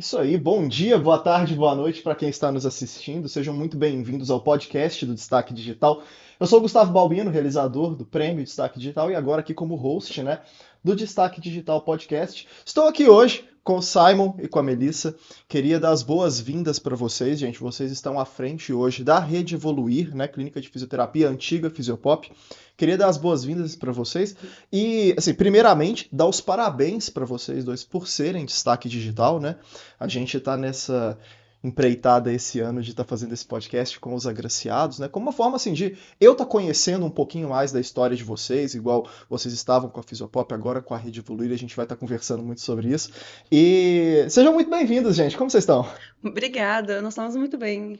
Isso aí, bom dia, boa tarde, boa noite para quem está nos assistindo. Sejam muito bem-vindos ao podcast do Destaque Digital. Eu sou o Gustavo Balbino, realizador do Prêmio Destaque Digital e agora aqui como host, né, do Destaque Digital Podcast. Estou aqui hoje com o Simon e com a Melissa. Queria dar as boas-vindas para vocês, gente. Vocês estão à frente hoje da Rede Evoluir, né, clínica de fisioterapia antiga Fisiopop. Queria dar as boas-vindas para vocês e, assim, primeiramente, dar os parabéns para vocês dois por serem destaque digital, né? A gente está nessa empreitada esse ano de estar fazendo esse podcast com os agraciados, né? Como uma forma assim de eu estar conhecendo um pouquinho mais da história de vocês, igual vocês estavam com a Fisiopop, agora com a Rede Evoluir, a gente vai estar conversando muito sobre isso. E sejam muito bem-vindos, gente. Como vocês estão? Obrigada, nós estamos muito bem.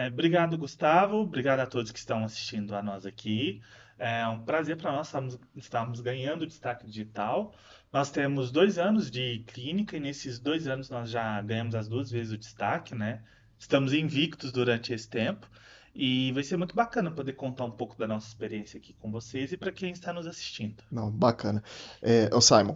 Obrigado, Gustavo. Obrigado a todos que estão assistindo a nós aqui. É um prazer para nós estarmos ganhando destaque digital. Nós temos 2 anos de clínica e nesses 2 anos nós já ganhamos as duas vezes o destaque, né? Estamos invictos durante esse tempo e vai ser muito bacana poder contar um pouco da nossa experiência aqui com vocês e para quem está nos assistindo. Não, bacana. Ô Simon,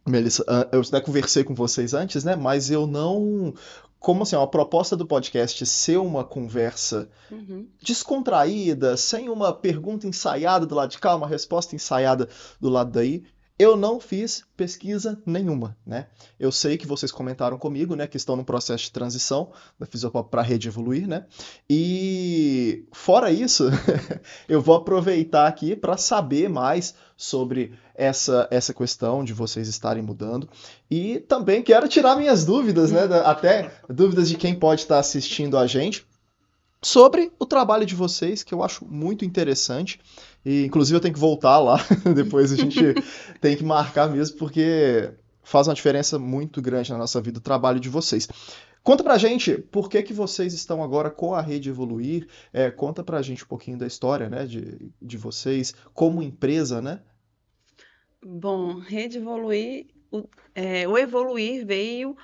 Melissa, eu até conversei com vocês antes, né? Mas eu não. Como assim, a proposta do podcast ser uma conversa Uhum. descontraída, sem uma pergunta ensaiada do lado de cá, uma resposta ensaiada do lado daí. Eu não fiz pesquisa nenhuma, né? Eu sei que vocês comentaram comigo, né, que estão no processo de transição da Fisiopop para a Rede Evoluir, né? E fora isso, eu vou aproveitar aqui para saber mais sobre essa questão de vocês estarem mudando e também quero tirar minhas dúvidas, né, até dúvidas de quem pode estar assistindo a gente sobre o trabalho de vocês, que eu acho muito interessante. E, inclusive, eu tenho que voltar lá, depois a gente tem que marcar mesmo, porque faz uma diferença muito grande na nossa vida o trabalho de vocês. Conta pra gente por que que vocês estão agora com a Rede Evoluir, conta pra gente um pouquinho da história, né, de vocês como empresa, né? Bom, Rede Evoluir, o Evoluir veio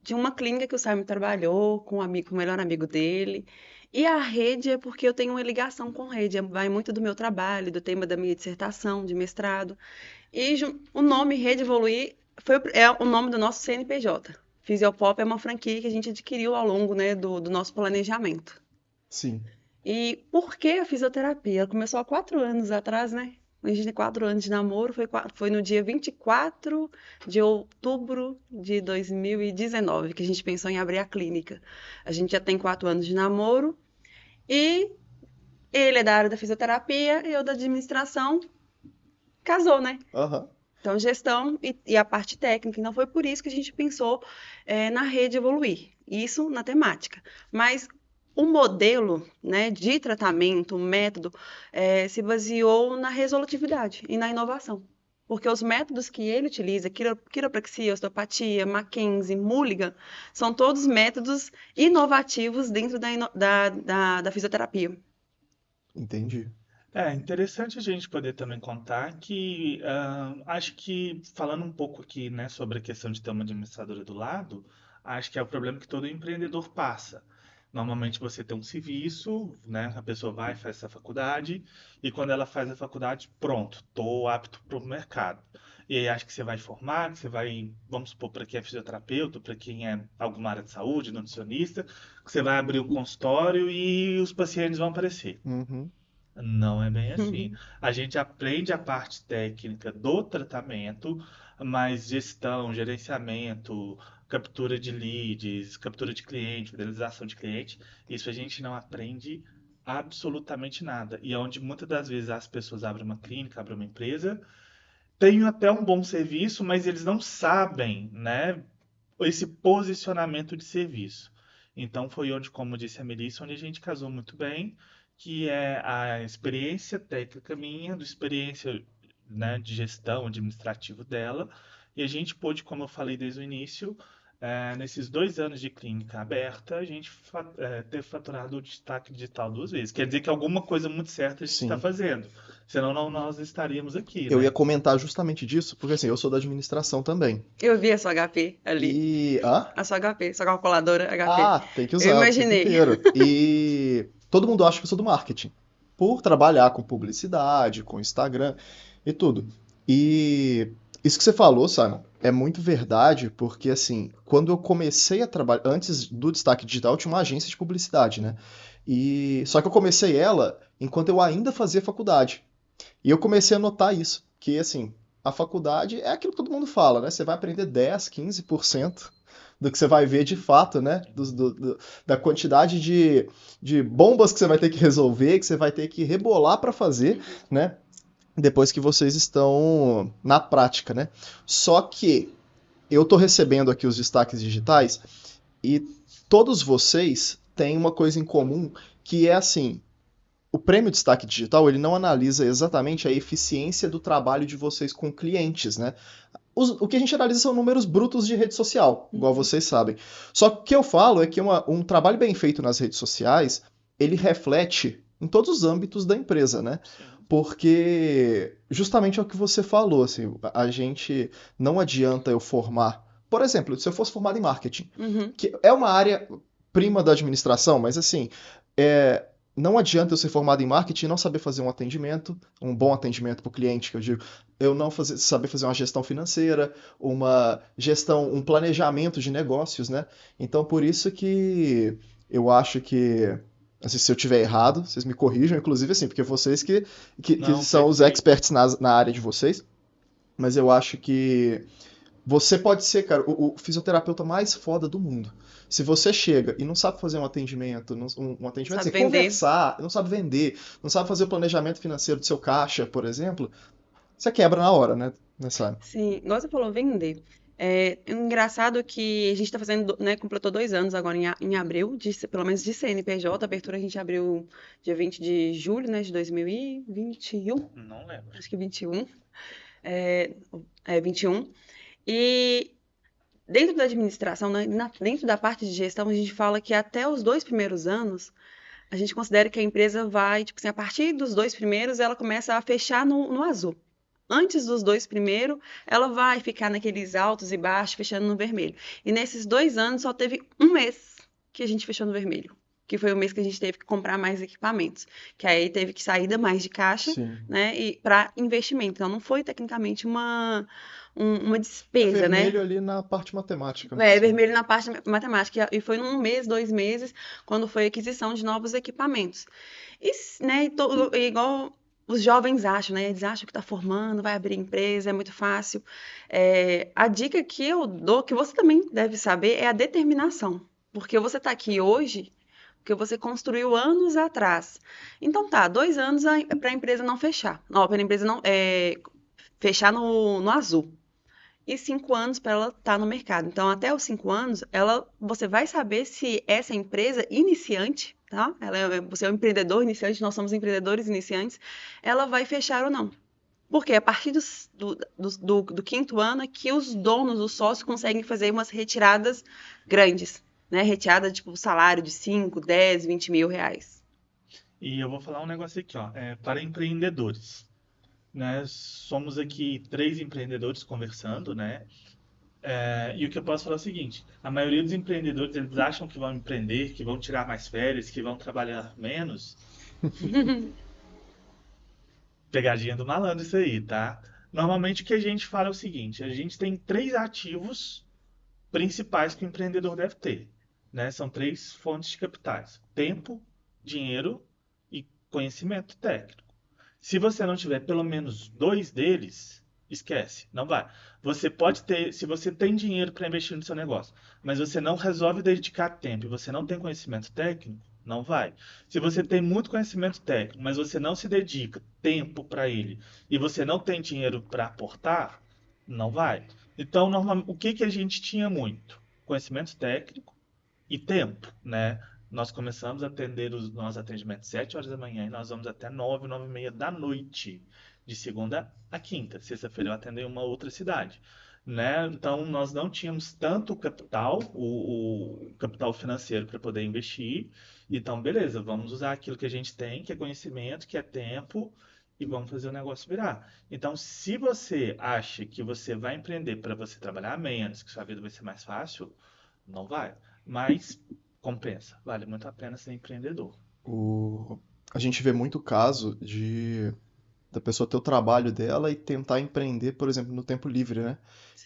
de uma clínica que o Simon trabalhou com com o melhor amigo dele. E a rede é porque eu tenho uma ligação com rede, vai muito do meu trabalho, do tema da minha dissertação, de mestrado. E o nome Rede Evoluir é o nome do nosso CNPJ. Fisiopop é uma franquia que a gente adquiriu ao longo, né, do nosso planejamento. Sim, E por que a fisioterapia? Ela começou há 4 anos atrás, né? A gente tem 4 anos de namoro, foi no dia 24 de outubro de 2019 que a gente pensou em abrir a clínica. A gente já tem 4 anos de namoro e ele é da área da fisioterapia e eu da administração. Casou, né? aham, Então, gestão e a parte técnica. Então, foi por isso que a gente pensou na rede evoluir. Isso na temática. Mas o modelo, né, de tratamento, o método, se baseou na resolutividade e na inovação. Porque os métodos que ele utiliza, quiropraxia, osteopatia, Mackenzie, Mulligan, são todos métodos inovativos dentro da fisioterapia. entendi. É interessante a gente poder também contar que acho que falando um pouco aqui, né, sobre a questão de ter uma administradora do lado, acho que é o problema que todo empreendedor passa. Normalmente você tem um serviço, né, a pessoa vai, faz essa faculdade e quando ela faz a faculdade, pronto, estou apto para o mercado. E aí acho que você vai formar, que você vai, vamos supor, para quem é fisioterapeuta, para quem é alguma área de saúde, nutricionista, que você vai abrir um consultório e os pacientes vão aparecer. Uhum, Não é bem assim. A gente aprende a parte técnica do tratamento, mas gestão, gerenciamento, captura de leads, captura de cliente, fidelização de cliente, isso a gente não aprende absolutamente nada. E é onde muitas das vezes as pessoas abrem uma clínica, abrem uma empresa, têm até um bom serviço, mas eles não sabem, né, esse posicionamento de serviço. Então foi onde, como disse a Melissa, onde a gente casou muito bem, que é a experiência técnica minha, do experiência, né, de gestão administrativo dela, e a gente pôde, como eu falei desde o início, nesses 2 anos de clínica aberta, a gente ter faturado o destaque digital 2 vezes. Quer dizer que alguma coisa muito certa a gente está sim. fazendo. Senão não, nós estaríamos aqui, Eu ia né? comentar justamente disso, porque assim, eu sou da administração também. Eu vi a sua HP ali. E. Hã? A sua HP, sua calculadora HP. Ah, tem que Eu usar o tempo imaginei. inteiro. E todo mundo acha que eu sou do marketing, por trabalhar com publicidade, com Instagram e tudo. E Isso que você falou, Simon, é muito verdade, porque assim, quando eu comecei a trabalhar, antes do Destaque Digital, eu tinha uma agência de publicidade, né? E só que eu comecei ela enquanto eu ainda fazia faculdade. E eu comecei a notar isso, que assim, a faculdade é aquilo que todo mundo fala, né? Você vai aprender 10, 15% do que você vai ver de fato, né? Da quantidade de bombas que você vai ter que resolver, que você vai ter que rebolar para fazer, né? Depois que vocês estão na prática, né? Só que eu estou recebendo aqui os destaques digitais e todos vocês têm uma coisa em comum que é assim, o prêmio Destaque Digital ele não analisa exatamente a eficiência do trabalho de vocês com clientes, né? O que a gente analisa são números brutos de rede social, igual vocês sabem. Só que o que eu falo é que um trabalho bem feito nas redes sociais, ele reflete em todos os âmbitos da empresa, né? Porque justamente é o que você falou, assim, a gente não adianta eu formar. Por exemplo, se eu fosse formado em marketing, Uhum. que é uma área prima da administração, mas assim, é, não adianta eu ser formado em marketing e não saber fazer um atendimento, um bom atendimento para o cliente, que eu digo, eu não saber fazer uma gestão financeira, uma gestão, um planejamento de negócios, né? Então, por isso que eu acho que, assim, se eu tiver errado, vocês me corrijam, inclusive assim, porque vocês que Não, são os perfeito. experts na área de vocês, mas eu acho que você pode ser, cara, o fisioterapeuta mais foda do mundo. Se você chega e não sabe fazer um atendimento, um atendimento, Sabe assim, vender. conversar, não sabe vender, não sabe fazer o planejamento financeiro do seu caixa, por exemplo, você quebra na hora, né, sabe? Sim, igual você falou, vender. É engraçado que a gente está fazendo, né, completou 2 anos agora em abril, pelo menos de CNPJ, a abertura a gente abriu dia 20 de julho, né, de 2021, Não lembro. acho que 21, é, 21. E dentro da administração, né, dentro da parte de gestão, a gente fala que até os 2 primeiros anos, a gente considera que a empresa vai, tipo assim, a partir dos 2 primeiros, ela começa a fechar no azul. Antes dos 2 primeiros, ela vai ficar naqueles altos e baixos, fechando no vermelho. E nesses 2 anos, só teve um mês que a gente fechou no vermelho, que foi o mês que a gente teve que comprar mais equipamentos, que aí teve que sair mais de caixa, Sim. né, e para investimento. Então, não foi tecnicamente uma É despesa, né? vermelho ali na parte matemática, né? É, Sim. vermelho na parte matemática. E foi num mês, 2 meses, quando foi a aquisição de novos equipamentos. E, né, e igual os jovens acham, né? Eles acham que está formando, vai abrir empresa, é muito fácil. É, a dica que eu dou, que você também deve saber, é a determinação. Porque você está aqui hoje, porque você construiu anos atrás. Então tá, 2 anos para a empresa não fechar. Não, para a empresa não fechar no azul e 5 anos para ela estar no mercado. Então, até os 5 anos, você vai saber se essa empresa iniciante, tá? Você é um empreendedor iniciante, nós somos empreendedores iniciantes, ela vai fechar ou não. Porque a partir do quinto ano é que os donos, os sócios, conseguem fazer umas retiradas grandes, né? Retirada, tipo, salário de 5, 10, 20 mil reais. E eu vou falar um negócio aqui, ó, para empreendedores, né? Somos aqui 3 empreendedores conversando, né? E o que eu posso falar é o seguinte: a maioria dos empreendedores eles acham que vão empreender, que vão tirar mais férias, que vão trabalhar menos. Pegadinha do malandro isso aí, tá? Normalmente o que a gente fala é o seguinte: a gente tem 3 ativos principais que o empreendedor deve ter, né? São 3 fontes de capitais: tempo, dinheiro e conhecimento técnico. Se você não tiver pelo menos 2 deles, esquece, não vai. Você pode ter, se você tem dinheiro para investir no seu negócio, mas você não resolve dedicar tempo e você não tem conhecimento técnico, não vai. Se você tem muito conhecimento técnico, mas você não se dedica tempo para ele e você não tem dinheiro para aportar, não vai. Então, o que a gente tinha muito? Conhecimento técnico e tempo, né? Nós começamos a atender os nossos atendimentos 7 horas da manhã e nós vamos até 9, 9 e meia da noite, de segunda a quinta. Sexta-feira eu atendo em uma outra cidade, né? Então nós não tínhamos tanto capital, o capital financeiro para poder investir. Então, beleza, vamos usar aquilo que a gente tem, que é conhecimento, que é tempo, e vamos fazer o negócio virar. Então, se você acha que você vai empreender para você trabalhar menos, que sua vida vai ser mais fácil, não vai. Mas compensa. Vale muito a pena ser empreendedor. O... A gente vê muito caso de. Da pessoa ter o trabalho dela e tentar empreender, por exemplo, no tempo livre, né?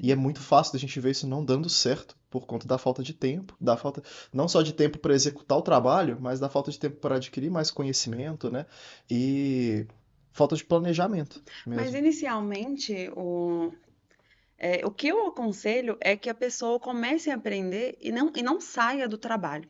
E é Sim. muito fácil da gente ver isso não dando certo por conta da falta de tempo, da falta não só de tempo para executar o trabalho, mas da falta de tempo para adquirir mais conhecimento, né? E falta de planejamento Mas mesmo. inicialmente, o que eu aconselho é que a pessoa comece a aprender e não saia do trabalho.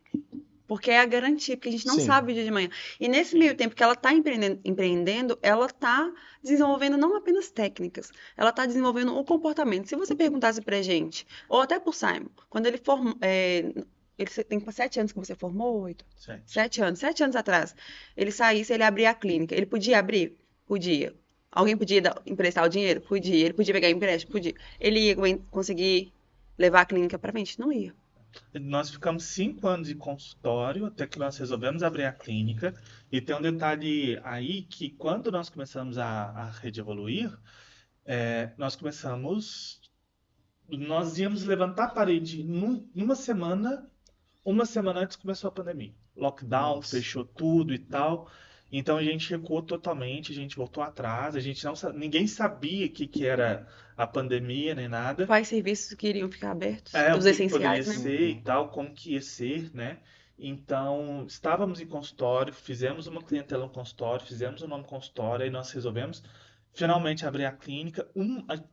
Porque é a garantia, porque a gente não Sim, sabe o dia de manhã. E nesse meio tempo que ela está empreendendo, ela está desenvolvendo não apenas técnicas, ela está desenvolvendo o comportamento. Se você perguntasse pra gente, ou até pro Simon, quando ele formou, ele tem 7 anos que você formou, 8? Gente. 7 anos. 7 anos atrás, ele saísse, ele abria a clínica. Ele podia abrir? Podia. Alguém podia emprestar o dinheiro? Podia. Ele podia pegar empréstimo? Podia. Ele ia conseguir levar a clínica pra frente? Não ia. Nós ficamos 5 anos em consultório até que nós resolvemos abrir a clínica. E tem um detalhe aí que quando nós começamos a rede evoluir, nós começamos, nós íamos levantar a parede numa semana. Uma semana antes começou a pandemia. Lockdown, nossa. fechou tudo e tal. Então a gente recuou totalmente, a gente voltou atrás, a gente não, ninguém sabia o que, que era a pandemia nem nada. Quais serviços que iriam ficar abertos? É, o Os que que poderia essenciais, né? ser e Uhum. tal, como que ia ser, né? Então, estávamos em consultório, fizemos uma clientela no consultório, fizemos o nome consultório, aí nós resolvemos finalmente abrir a clínica.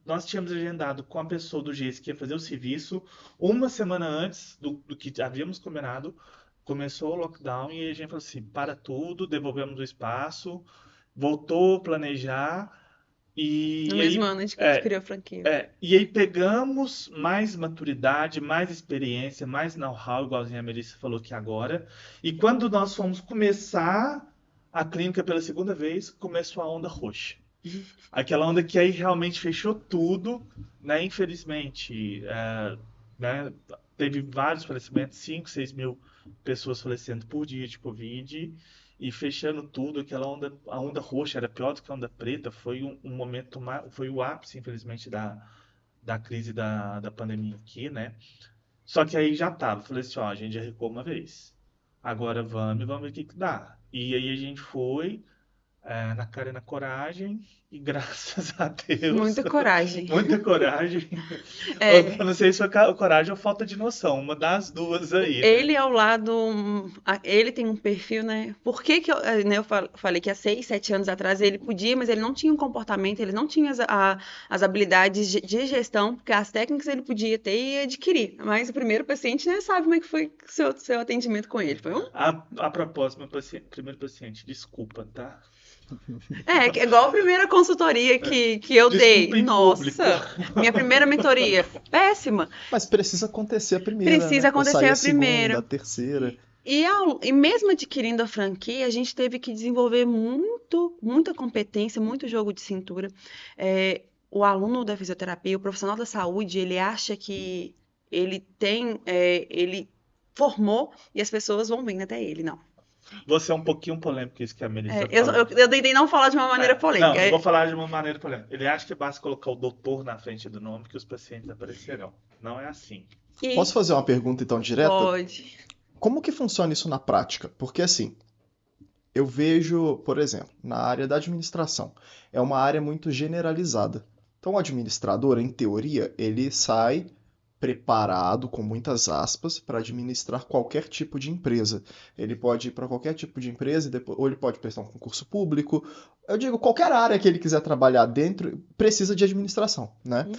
Nós tínhamos agendado com a pessoa do GES que ia fazer o serviço uma semana antes do que havíamos combinado. Começou o lockdown e a gente falou assim, para tudo, devolvemos o espaço, voltou a planejar No e mesmo aí ano a gente adquiriu a franquia. e aí pegamos mais maturidade, mais experiência, mais know-how, igualzinho a Melissa falou aqui agora. E quando nós fomos começar a clínica pela segunda vez, começou a onda roxa. Aquela onda que aí realmente fechou tudo, né? Infelizmente, né? Teve vários falecimentos, 5, 6 mil pessoas falecendo por dia de Covid e fechando tudo. Aquela onda, a onda roxa era pior do que a onda preta. Foi um momento, foi o ápice, infelizmente, da crise da pandemia aqui, né? Só que aí já tava. Falei assim, ó, a gente já recuou uma vez. Agora vamos ver o que que dá. E aí a gente foi na cara e na coragem, e graças a Deus, Muita coragem. muita coragem. Eu É, não sei se foi coragem ou falta de noção, uma das duas aí, né? ele ao lado, ele tem um perfil, né? Por que que eu, né, eu falei que há 6, 7 anos atrás ele podia, mas ele não tinha um comportamento, ele não tinha as habilidades de gestão, porque as técnicas ele podia ter e adquirir. Mas o primeiro paciente, né, sabe como é que foi seu atendimento com ele. Foi um A propósito, primeiro paciente, desculpa, tá? que é igual a primeira consultoria que eu dei. Desculpa em público. Nossa, minha primeira mentoria, péssima. Mas precisa acontecer a primeira, Precisa né? Pra acontecer sair a a segunda, a primeira. terceira. E mesmo adquirindo a franquia, a gente teve que desenvolver muita competência, muito jogo de cintura. O aluno da fisioterapia, o profissional da saúde, ele acha que ele formou e as pessoas vão vindo até ele. Não. Você é um pouquinho polêmico isso que a Melissa Eu, falou. eu, eu tentei não falar de uma maneira polêmica. Não, eu vou falar de uma maneira polêmica. Ele acha que basta colocar o doutor na frente do nome que os pacientes aparecerão. Não é assim. E Posso fazer uma pergunta então direta? pode. Como que funciona isso na prática? Porque assim, eu vejo, por exemplo, na área da administração, é uma área muito generalizada. Então, o administrador, em teoria, ele sai preparado, com muitas aspas, para administrar qualquer tipo de empresa. Ele pode ir para qualquer tipo de empresa, ou ele pode prestar um concurso público. Eu digo, qualquer área que ele quiser trabalhar dentro precisa de administração, né? Uhum.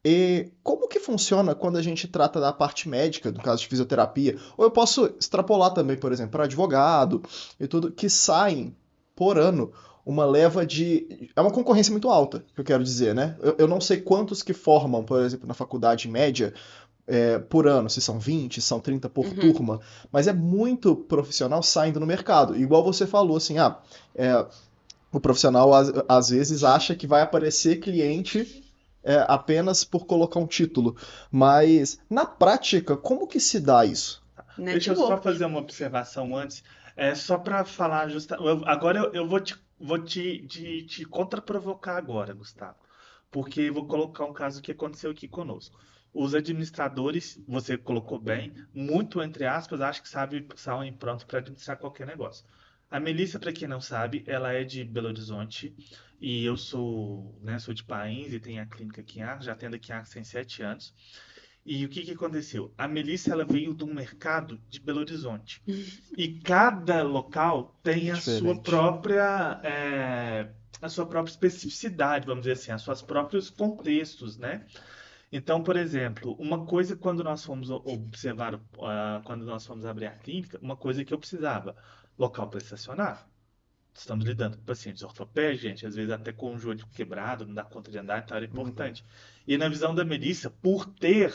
E como que funciona quando a gente trata da parte médica, no caso de fisioterapia? Ou eu posso extrapolar também, por exemplo, para advogado e tudo, que saem por ano uma leva de. É uma concorrência muito alta, que eu quero dizer, né? Eu não sei quantos que formam, por exemplo, na faculdade média por ano, se são 20, são 30 por Uhum. turma, mas é muito profissional saindo no mercado. Igual você falou, assim, o profissional às vezes acha que vai aparecer cliente apenas por colocar um título. Mas, na prática, como que se dá isso? Deixa eu só Network. fazer uma observação antes. Só para falar agora eu vou te contraprovocar agora, Gustavo. Porque eu vou colocar um caso que aconteceu aqui conosco. Os administradores, você colocou bem, muito entre aspas, acho que sabem pronto para administrar qualquer negócio. A Melissa, para quem não sabe, ela é de Belo Horizonte e eu sou, né, sou de Pains e tenho a clínica aqui em Arcos, já atendo aqui em Arcos tem 7 anos. E o que que aconteceu? A Melissa, ela veio de um mercado de Belo Horizonte. E cada local tem Diferente. a sua própria especificidade, vamos dizer assim, os seus próprios contextos, né? Então, por exemplo, uma coisa quando nós fomos observar, quando nós fomos abrir a clínica, uma coisa que eu precisava, local para estacionar. Estamos lidando com pacientes ortopédicos, gente, às vezes até com o joelho quebrado, não dá conta de andar, então era Uhum. importante. E na visão da Melissa, por ter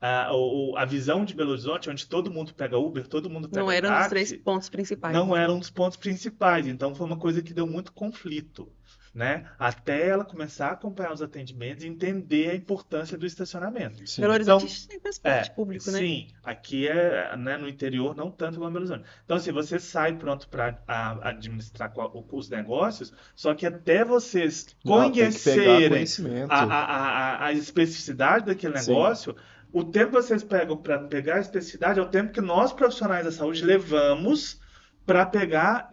a visão de Belo Horizonte, onde todo mundo pega Uber, todo mundo Não pega era um dos 3 táxi, pontos principais. não era um dos pontos principais. Então foi uma coisa que deu muito conflito, né? Até ela começar a acompanhar os atendimentos e entender a importância do estacionamento. Belo Sim. Horizonte Então, tem transporte público, né? sim, aqui é, né, no interior, não tanto como em Belo Horizonte. Então, assim, você sai pronto para administrar os negócios, só que até vocês Não, tem que pegar conhecerem conhecimento. a especificidade daquele Sim. negócio, o tempo que vocês pegam para pegar a especificidade é o tempo que nós, profissionais da saúde, levamos para pegar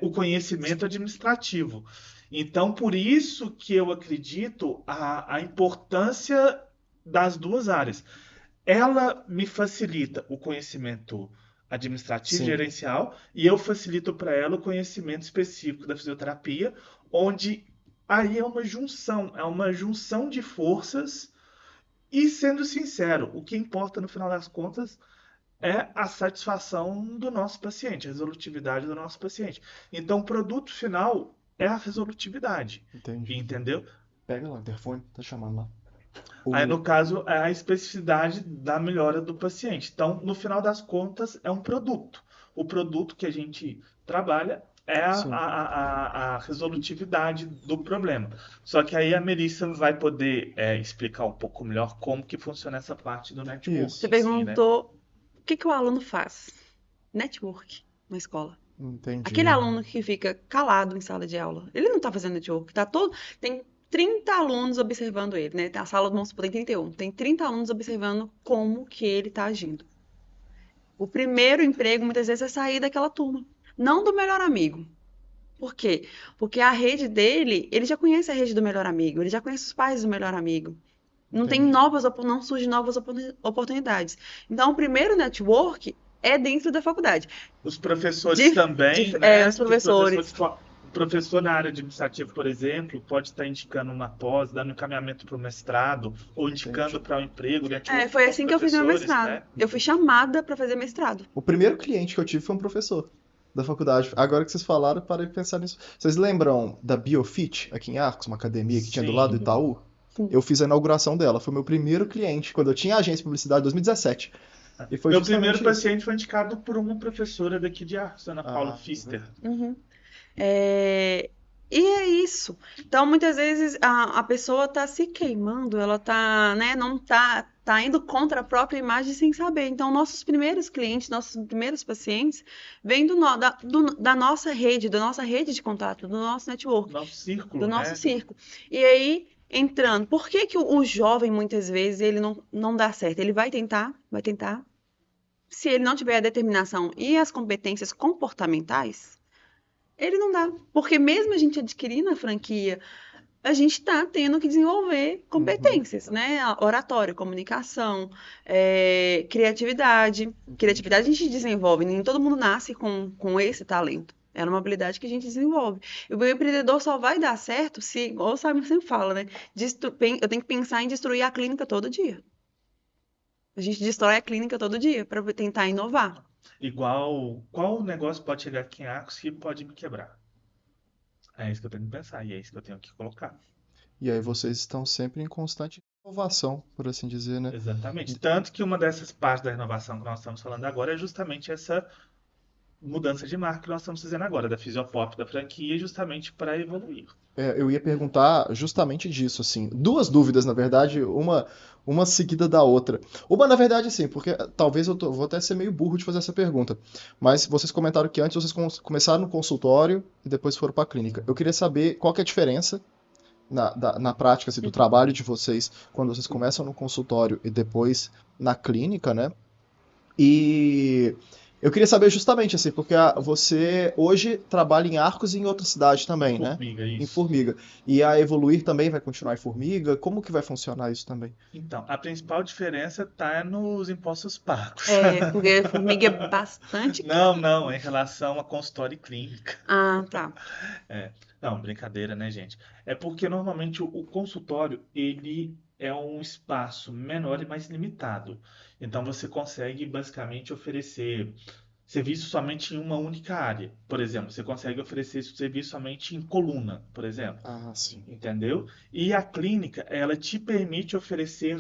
o conhecimento administrativo. Então, por isso que eu acredito a importância das duas áreas. Ela me facilita o conhecimento administrativo e Sim. gerencial e eu facilito para ela o conhecimento específico da fisioterapia, onde aí é uma junção de forças e, sendo sincero, o que importa no final das contas é a satisfação do nosso paciente, a resolutividade do nosso paciente. Então, o produto final é a resolutividade, Entendi. entendeu? Pega lá, o interfone, tá chamando lá. Aí, O... no caso, é a especificidade da melhora do paciente. Então, no final das contas, é um produto. O produto que a gente trabalha é Sim. a resolutividade do problema. Só que aí a Melissa vai poder explicar um pouco melhor como que funciona essa parte do network Você Isso. em si, né? perguntou o que o aluno faz? Network na escola. Entendi. Aquele aluno que fica calado em sala de aula, ele não está fazendo network, tem 30 alunos observando ele, né? A sala, vamos supor, tem 31. Tem 30 alunos observando como que ele está agindo. O primeiro emprego, muitas vezes, é sair daquela turma. Não do melhor amigo. Por quê? Porque a rede dele, ele já conhece a rede do melhor amigo, ele já conhece os pais do melhor amigo. Não tem Entendi. não surgem novas oportunidades. Então, o primeiro network é dentro da faculdade. Os professores também, Os né? professores. O professor na área administrativa, por exemplo, pode estar indicando uma pós, dando encaminhamento para o mestrado, ou indicando para o emprego, network Foi com assim os que eu fiz meu professores, mestrado. né? Eu fui chamada para fazer mestrado. O primeiro cliente que eu tive foi um professor da faculdade. Agora que vocês falaram, parei de pensar nisso. Vocês lembram da Biofit, aqui em Arcos, uma academia que tinha do lado do Sim. Itaú? Sim. Eu fiz a inauguração dela. Foi meu primeiro cliente, quando eu tinha agência de publicidade, em 2017. E foi Meu justamente primeiro isso. paciente foi indicado por uma professora daqui de Arcos, Ana Paula Ah, Pfister. Uhum. E é isso. Então, muitas vezes a pessoa está se queimando, ela tá, né, não tá indo contra a própria imagem sem saber. Então, nossos primeiros clientes, nossos primeiros pacientes, vêm da nossa rede de contato, do nosso network, Nosso círculo, do nosso né? círculo. E aí, entrando, por que que o jovem, muitas vezes, ele não dá certo? Ele vai tentar. Se ele não tiver a determinação e as competências comportamentais, ele não dá. Porque mesmo a gente adquirindo a franquia, a gente está tendo que desenvolver competências, né? Oratória, comunicação, criatividade. Criatividade a gente desenvolve, nem todo mundo nasce com esse talento. É uma habilidade que a gente desenvolve. E o empreendedor só vai dar certo se, igual o Simon sempre fala, né? Eu tenho que pensar em destruir a clínica todo dia. A gente destrói a clínica todo dia para tentar inovar. Igual, qual negócio pode chegar aqui em Arcos que pode me quebrar? É isso que eu tenho que pensar e é isso que eu tenho que colocar. E aí vocês estão sempre em constante inovação, por assim dizer, né? Exatamente. Tanto que uma dessas partes da inovação que nós estamos falando agora é justamente essa mudança de marca que nós estamos fazendo agora, da Fisiopop, da franquia, justamente para evoluir. Eu ia perguntar justamente disso, assim. Duas dúvidas, na verdade, uma seguida da outra. Uma, na verdade, sim, porque talvez vou até ser meio burro de fazer essa pergunta. Mas vocês comentaram que antes vocês começaram no consultório e depois foram para a clínica. Eu queria saber qual que é a diferença na prática assim, do trabalho de vocês quando vocês começam no consultório e depois na clínica, né? E Eu queria saber justamente assim, porque você hoje trabalha em Arcos e em outra cidade também, né? Formiga, Em isso. Formiga. E a Evoluir também vai continuar em Formiga? Como que vai funcionar isso também? Então, a principal diferença está nos impostos pagos. É, porque formiga é bastante Não, caro. não, em relação à consultório e clínica. Ah, tá. É, não, brincadeira, né, gente? É porque normalmente o consultório, ele é um espaço menor e mais limitado. Então você consegue basicamente oferecer serviço somente em uma única área. Por exemplo, você consegue oferecer esse serviço somente em coluna, por exemplo. Ah, sim. Entendeu? E a clínica, ela te permite oferecer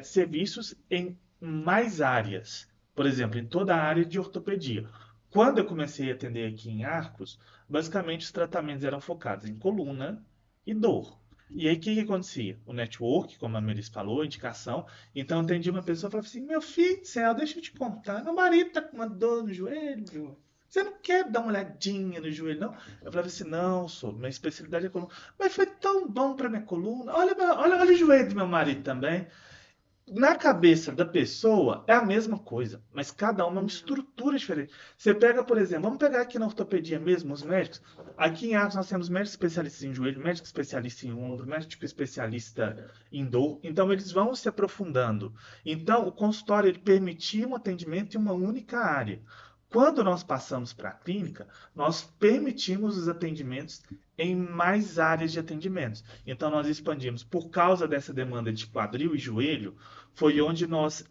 serviços em mais áreas. Por exemplo, em toda a área de ortopedia. Quando eu comecei a atender aqui em Arcos, basicamente os tratamentos eram focados em coluna e dor. E aí, o que que acontecia? O network, como a Melis falou, a indicação. Então, eu atendi uma pessoa e falava assim: Meu filho do céu, deixa eu te contar. Meu marido tá com uma dor no joelho. Você não quer dar uma olhadinha no joelho, não? Eu falava assim: Não, sou. Minha especialidade é coluna. Mas foi tão bom para minha coluna. Olha o joelho do meu marido também. Na cabeça da pessoa é a mesma coisa, mas cada uma é uma estrutura diferente. Você pega, por exemplo, vamos pegar aqui na ortopedia mesmo, os médicos. Aqui em Arcos nós temos médicos especialistas em joelho, médico especialista em ombro, médico especialista em dor. Então eles vão se aprofundando. Então o consultório ele permitia um atendimento em uma única área. Quando nós passamos para a clínica, nós permitimos os atendimentos em mais áreas de atendimentos. Então nós expandimos por causa dessa demanda de quadril e joelho, foi onde nós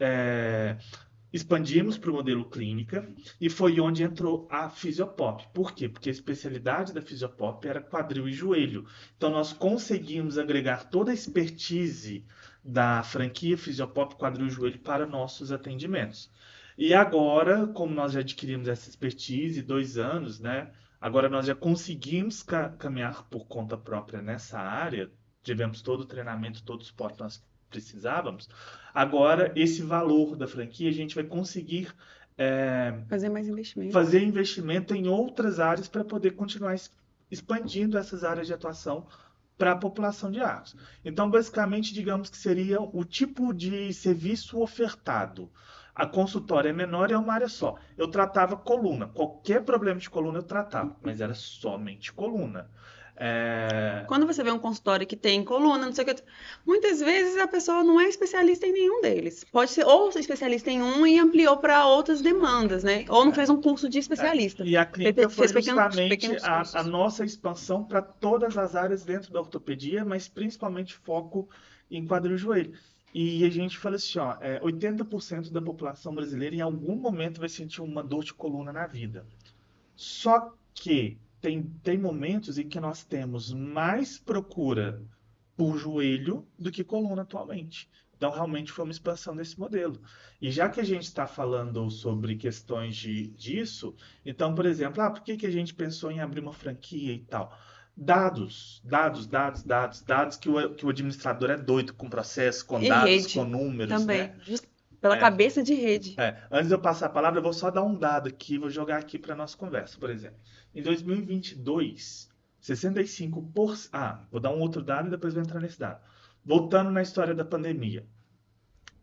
expandimos para o modelo clínica e foi onde entrou a Fisiopop. Por quê? Porque a especialidade da Fisiopop era quadril e joelho. Então nós conseguimos agregar toda a expertise da franquia Fisiopop quadril e joelho para nossos atendimentos. E agora, como nós já adquirimos essa expertise, 2 anos, né? Agora nós já conseguimos caminhar por conta própria nessa área, tivemos todo o treinamento, todo o suporte que nós precisávamos. Agora, esse valor da franquia, a gente vai conseguir Fazer mais investimento. fazer investimento em outras áreas para poder continuar expandindo essas áreas de atuação para a população de Arcos. Então, basicamente, digamos que seria o tipo de serviço ofertado. A consultória é menor e é uma área só. Eu tratava coluna. Qualquer problema de coluna eu tratava, mas era somente coluna. Quando você vê um consultório que tem coluna, não sei o que, muitas vezes a pessoa não é especialista em nenhum deles. Pode ser ou especialista em um e ampliou para outras demandas, né? Ou não fez um curso de especialista. E a clínica foi Fez justamente pequenos a cursos. nossa expansão para todas as áreas dentro da ortopedia, mas principalmente foco em quadril e joelho. E a gente fala assim, ó, 80% da população brasileira em algum momento vai sentir uma dor de coluna na vida. Só que tem momentos em que nós temos mais procura por joelho do que coluna atualmente. Então, realmente foi uma expansão desse modelo. E já que a gente está falando sobre questões disso, então, por exemplo, por que a gente pensou em abrir uma franquia e tal? Dados, que o administrador é doido com processos, com E dados, rede com números, também. né? Pela É, cabeça de rede. Antes de eu passar a palavra, eu vou só dar um dado aqui, vou jogar aqui para nossa conversa, por exemplo. Em 2022, 65%. Vou dar um outro dado e depois vou entrar nesse dado. Voltando na história da pandemia.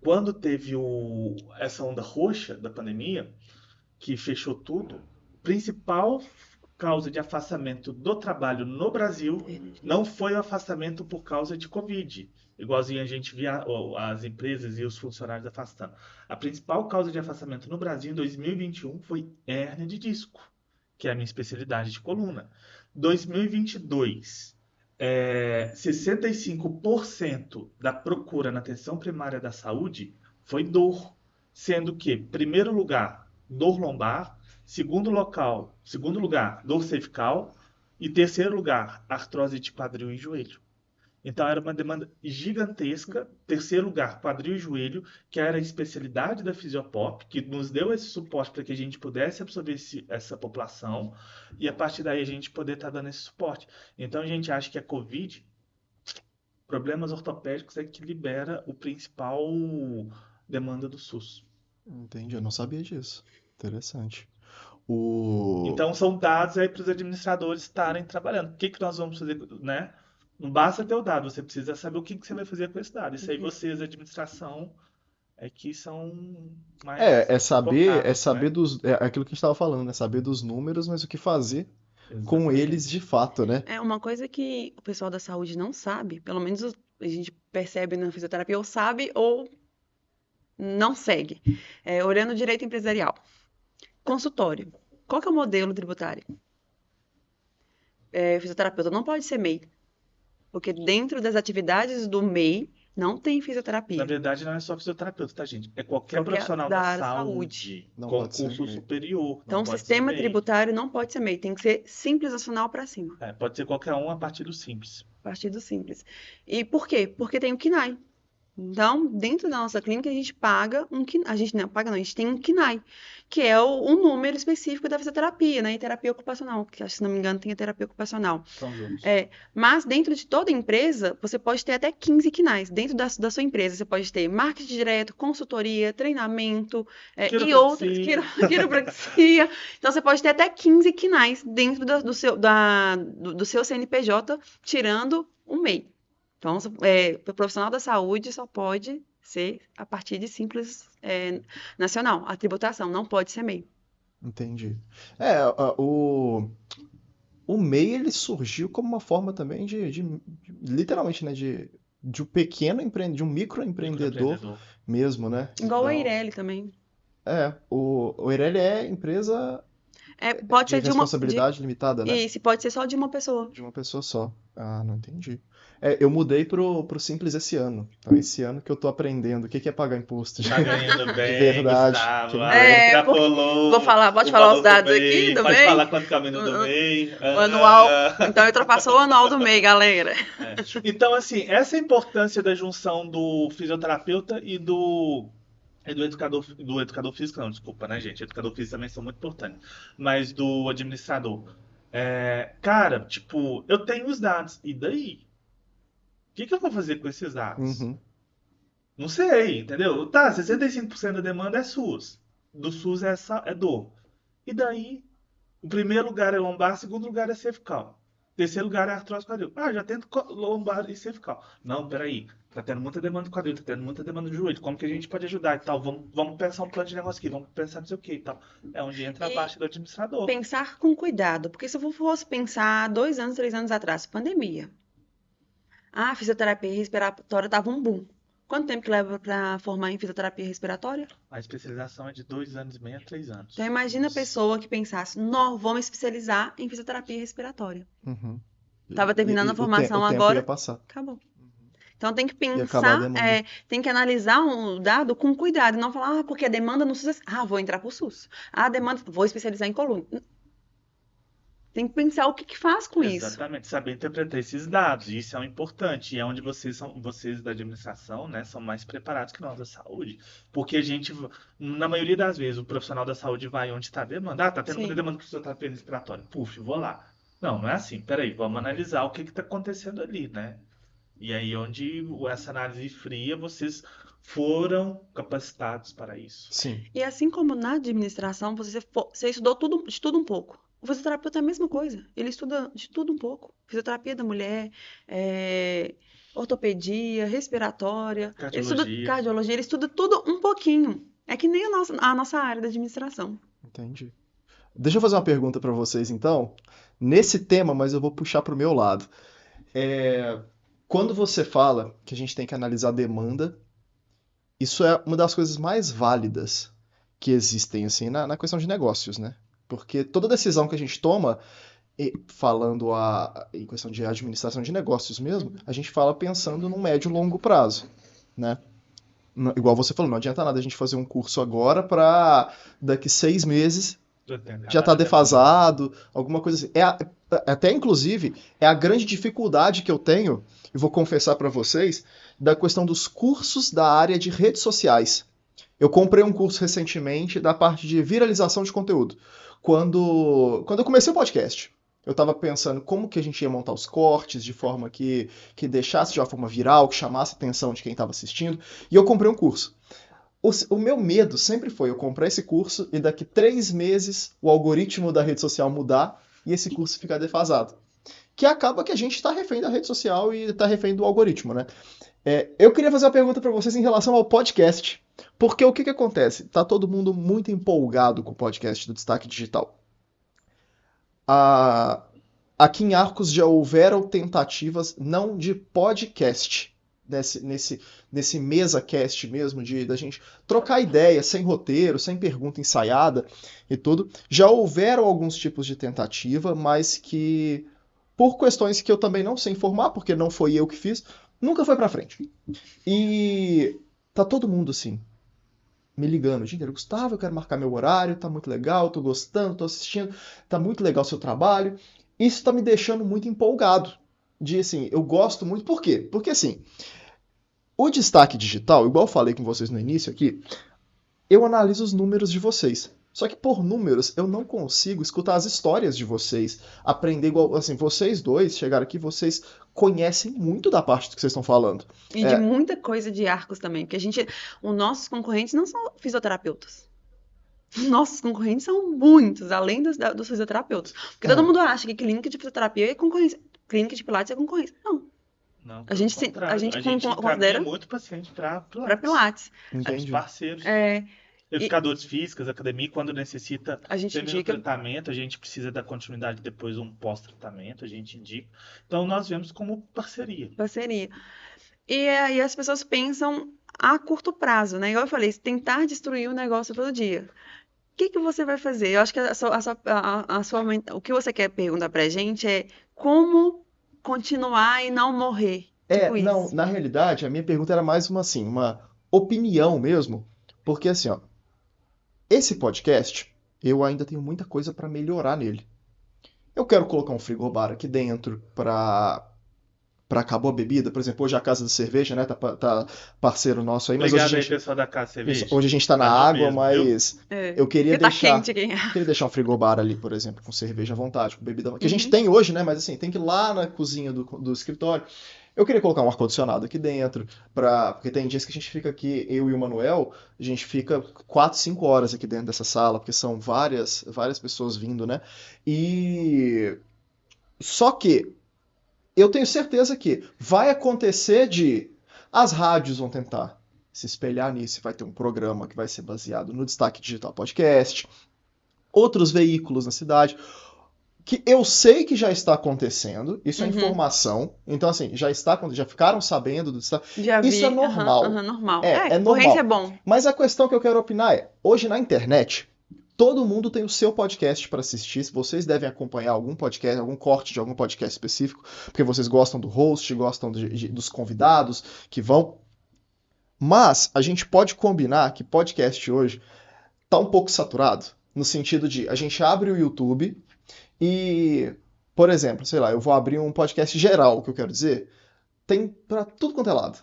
Quando teve essa onda roxa da pandemia, que fechou tudo, principal causa de afastamento do trabalho no Brasil não foi o afastamento por causa de Covid, igualzinho a gente via as empresas e os funcionários afastando. A principal causa de afastamento no Brasil em 2021 foi hérnia de disco, que é a minha especialidade de coluna. 2022, 65% da procura na atenção primária da saúde foi dor, sendo que, primeiro lugar, dor lombar, segundo lugar, dor cervical e terceiro lugar, artrose de quadril e joelho. Então era uma demanda gigantesca. Terceiro lugar, quadril e joelho, que era a especialidade da Fisiopop, que nos deu esse suporte para que a gente pudesse absorver essa população e a partir daí a gente poder estar dando esse suporte. Então a gente acha que a Covid, problemas ortopédicos é que libera o principal demanda do SUS. Entendi, eu não sabia disso. Interessante. O... Então são dados aí para os administradores estarem trabalhando. O que que nós vamos fazer, né? Não basta ter o dado, você precisa saber o que que você vai fazer com esse dado. Isso aí vocês, a administração, é que são mais É focados, saber né? é aquilo que a gente estava falando, né? Saber dos números, mas o que fazer com eles de Exatamente. fato, né? É uma coisa que o pessoal da saúde não sabe, pelo menos a gente percebe na fisioterapia, ou sabe ou não segue. Olhando o direito empresarial. Consultório. Qual que é o modelo tributário? Fisioterapeuta não pode ser MEI, porque dentro das atividades do MEI não tem Na fisioterapia. verdade, não é só fisioterapeuta, tá, gente? É qualquer Qualquer profissional da da área da saúde. saúde Não com pode ser curso meio. superior, não Então, o pode ser sistema MEI. tributário não pode ser MEI, tem que ser simples nacional para cima, É, pode ser qualquer um a partir do simples. partido simples. E por quê? Porque tem o KNAI. Então, dentro da nossa clínica, a gente paga um KNAI. A gente não paga, não, a gente tem um KNAI, que é um número específico da fisioterapia, né? E terapia ocupacional, que acho que, se não me engano, tem a terapia ocupacional. São juntos. Mas dentro de toda empresa, você pode ter até 15 KNAIs. Dentro da sua empresa, você pode ter marketing direto, consultoria, treinamento, e outros, Quiropraxia. quiropraxia. Então, você pode ter até 15 KNAIs dentro do seu CNPJ, tirando o MEI. Então, o profissional da saúde só pode ser a partir de simples nacional. A tributação não pode ser MEI. Entendi. O MEI ele surgiu como uma forma também literalmente, né, de um pequeno de um microempreendedor Microempreendedor. mesmo, né? Igual o Então, Eireli também. o Eireli é empresa Pode de ser responsabilidade limitada, né? Isso, pode ser só de uma pessoa. De uma pessoa só. Ah, não entendi. Eu mudei pro Simples esse ano. Então, esse ano que eu tô aprendendo o que que é pagar imposto. Tá ganhando De bem, verdade. Gustavo. Que Ah, bom. extrapolou Pode o falar os valor do dados aqui MEI. do Pode MEI? falar quanto que é o menu do MEI. O anual. Então, ultrapassou o anual do MEI, galera. Então, assim, essa é a importância da junção do fisioterapeuta e do educador físico, não, desculpa, né, gente? Educador físico também são muito importantes. Mas do administrador. Cara, tipo, eu tenho os dados. E daí? O que eu vou fazer com esses dados? Uhum. Não sei, entendeu? Tá, 65% da demanda é SUS. Do SUS é dor. E daí? O primeiro lugar é lombar, o segundo lugar é cervical. Terceiro lugar é artrose quadril. Ah, já tento lombar e cervical. Não, peraí. Tá tendo muita demanda de quadril, tá tendo muita demanda de joelho. Como que a gente pode ajudar e tal? Vamos pensar um plano de negócio aqui, vamos pensar não sei o que e tal. É onde entra a E parte do administrador. pensar com cuidado, porque se eu fosse pensar 2 anos, 3 anos atrás, pandemia. A fisioterapia respiratória tava um boom. Quanto tempo que leva para formar em fisioterapia respiratória? A especialização é de 2 anos e meio a 3 anos. Então, imagina a pessoa que pensasse, não, vou me especializar em fisioterapia respiratória. Uhum. Tava terminando a formação o tempo agora, ia passar. acabou. Então tem que Ia acabar a pensar, demanda. tem que analisar um dado com cuidado, e não falar, porque a demanda no SUS vou entrar pro SUS. A demanda, vou especializar em coluna. Tem que pensar o que faz com isso. Exatamente, saber interpretar esses dados, isso é o importante, e é onde vocês da administração, né, são mais preparados que nós da saúde, porque a gente, na maioria das vezes, o profissional da saúde vai onde está a demanda, tá tendo muita Sim. demanda para o fisioterapia respiratória, puf, vou lá. Não é assim, peraí, vamos analisar o que está acontecendo ali, né? E aí onde essa análise fria, vocês foram capacitados para isso. Sim. E assim como na administração, você estudou de tudo um pouco. O fisioterapeuta é a mesma coisa. Ele estuda de tudo um pouco. Fisioterapia da mulher, ortopedia, respiratória. Ele estuda cardiologia, ele estuda tudo um pouquinho. É que nem a nossa área da administração. Entendi. Deixa eu fazer uma pergunta para vocês, então. Nesse tema, mas eu vou puxar para o meu lado. Quando você fala que a gente tem que analisar a demanda, isso é uma das coisas mais válidas que existem, assim, na questão de negócios, né? Porque toda decisão que a gente toma, falando em questão de administração de negócios mesmo, a gente fala pensando no médio e longo prazo, né? Igual você falou, não adianta nada a gente fazer um curso agora para daqui 6 meses já tá defasado, alguma coisa assim. Até, inclusive, é a grande dificuldade que eu tenho, e vou confessar para vocês, da questão dos cursos da área de redes sociais. Eu comprei um curso recentemente da parte de viralização de conteúdo. Quando eu comecei o podcast, eu estava pensando como que a gente ia montar os cortes de forma que deixasse de uma forma viral, que chamasse a atenção de quem estava assistindo, e eu comprei um curso. O meu medo sempre foi eu comprar esse curso e daqui 3 meses o algoritmo da rede social mudar e esse curso ficar defasado. Que acaba que a gente está refém da rede social e está refém do algoritmo, né? Eu queria fazer uma pergunta para vocês em relação ao podcast. Porque o que que acontece? Tá todo mundo muito empolgado com o podcast do Destaque Digital. Ah, aqui em Arcos já houveram tentativas não de podcast, nesse mesa-cast mesmo, da gente trocar ideia, sem roteiro, sem pergunta ensaiada e tudo. Já houveram alguns tipos de tentativa, mas que, por questões que eu também não sei informar, porque não foi eu que fiz, nunca foi pra frente. E tá todo mundo assim, me ligando o dia inteiro. Gustavo, eu quero marcar meu horário, tá muito legal, tô gostando, tô assistindo, tá muito legal o seu trabalho. Isso tá me deixando muito empolgado. De assim, eu gosto muito. Por quê? Porque assim, o destaque digital, igual eu falei com vocês no início aqui, eu analiso os números de vocês. Só que por números eu não consigo escutar as histórias de vocês, aprender igual, assim, vocês dois chegaram aqui, vocês conhecem muito da parte do que vocês estão falando. E de muita coisa de Arcos também, porque os nossos concorrentes não são fisioterapeutas. Os nossos concorrentes são muitos, além dos fisioterapeutas. Porque todo mundo acha que clínica de fisioterapia é concorrência, clínica de pilates é concorrência. Não. Não, A gente considera muito paciente para para pilates. Entendi. Os parceiros. Educadores físicos, academia, quando necessita a gente primeiro indica tratamento, a gente precisa dar continuidade depois um pós-tratamento, a gente indica. Então nós vemos como parceria. E aí as pessoas pensam a curto prazo, né? Igual eu falei, tentar destruir o negócio todo dia. O que que você vai fazer? Eu acho que o que você quer perguntar pra gente é como continuar e não morrer. Tipo Não, isso. na realidade, a minha pergunta era mais uma opinião mesmo, porque assim, ó, esse podcast, eu ainda tenho muita coisa para melhorar nele. Eu quero colocar um frigobar aqui dentro para acabou a bebida, por exemplo, hoje a Casa de Cerveja, né, tá parceiro nosso aí, mas Obrigado hoje a aí, gente, pessoal da Casa Cerveja. hoje a gente tá na Valeu água, mesmo, mas eu queria Porque tá quente aqui. queria deixar um frigobar ali, por exemplo, com cerveja à vontade, com bebida, que a gente Uhum. tem hoje, né, mas assim, tem que ir lá na cozinha do escritório. Eu queria colocar um ar-condicionado aqui dentro, porque tem dias que a gente fica aqui, eu e o Manuel, a gente fica 4, 5 horas aqui dentro dessa sala, porque são várias pessoas vindo, né? E só que eu tenho certeza que vai acontecer as rádios vão tentar se espelhar nisso, vai ter um programa que vai ser baseado no Destaque Digital Podcast, outros veículos na cidade, que eu sei que já está acontecendo, isso é informação, então assim, já ficaram sabendo do Destaque. Já vi. Isso é normal. Normal. É Concorrência normal. é bom. Mas a questão que eu quero opinar é, hoje na internet, todo mundo tem o seu podcast para assistir. Se vocês devem acompanhar algum podcast, algum corte de algum podcast específico, porque vocês gostam do host, gostam dos convidados que vão. Mas a gente pode combinar que podcast hoje tá um pouco saturado, no sentido de a gente abre o YouTube e, por exemplo, sei lá, eu vou abrir um podcast geral, o que eu quero dizer, tem para tudo quanto é lado.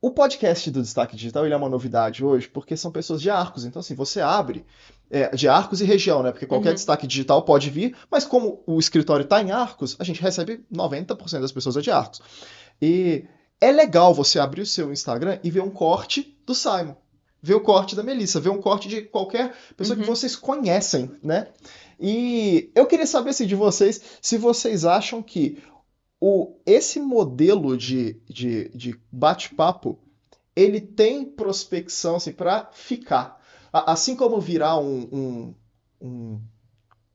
O podcast do Destaque Digital ele é uma novidade hoje porque são pessoas de Arcos. Então, assim, você abre de Arcos e região, né? Porque qualquer destaque digital pode vir, mas como o escritório está em Arcos, a gente recebe 90% das pessoas de Arcos. E é legal você abrir o seu Instagram e ver um corte do Simon, ver o corte da Melissa, ver um corte de qualquer pessoa que vocês conhecem, né? E eu queria saber assim, de vocês, se vocês acham que esse modelo de bate-papo, ele tem prospecção assim, para ficar. Assim como virar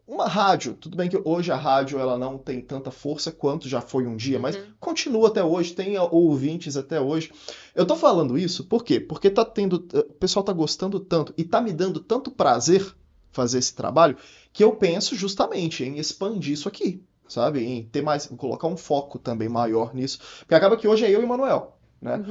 uma rádio. Tudo bem que hoje a rádio ela não tem tanta força quanto já foi um dia, mas continua até hoje, tem ouvintes até hoje. Eu tô falando isso por quê? Porque o pessoal tá gostando tanto e tá me dando tanto prazer fazer esse trabalho que eu penso justamente em expandir isso aqui. Sabe? Em ter em colocar um foco também maior nisso. Porque acaba que hoje é eu e o Manuel. Né?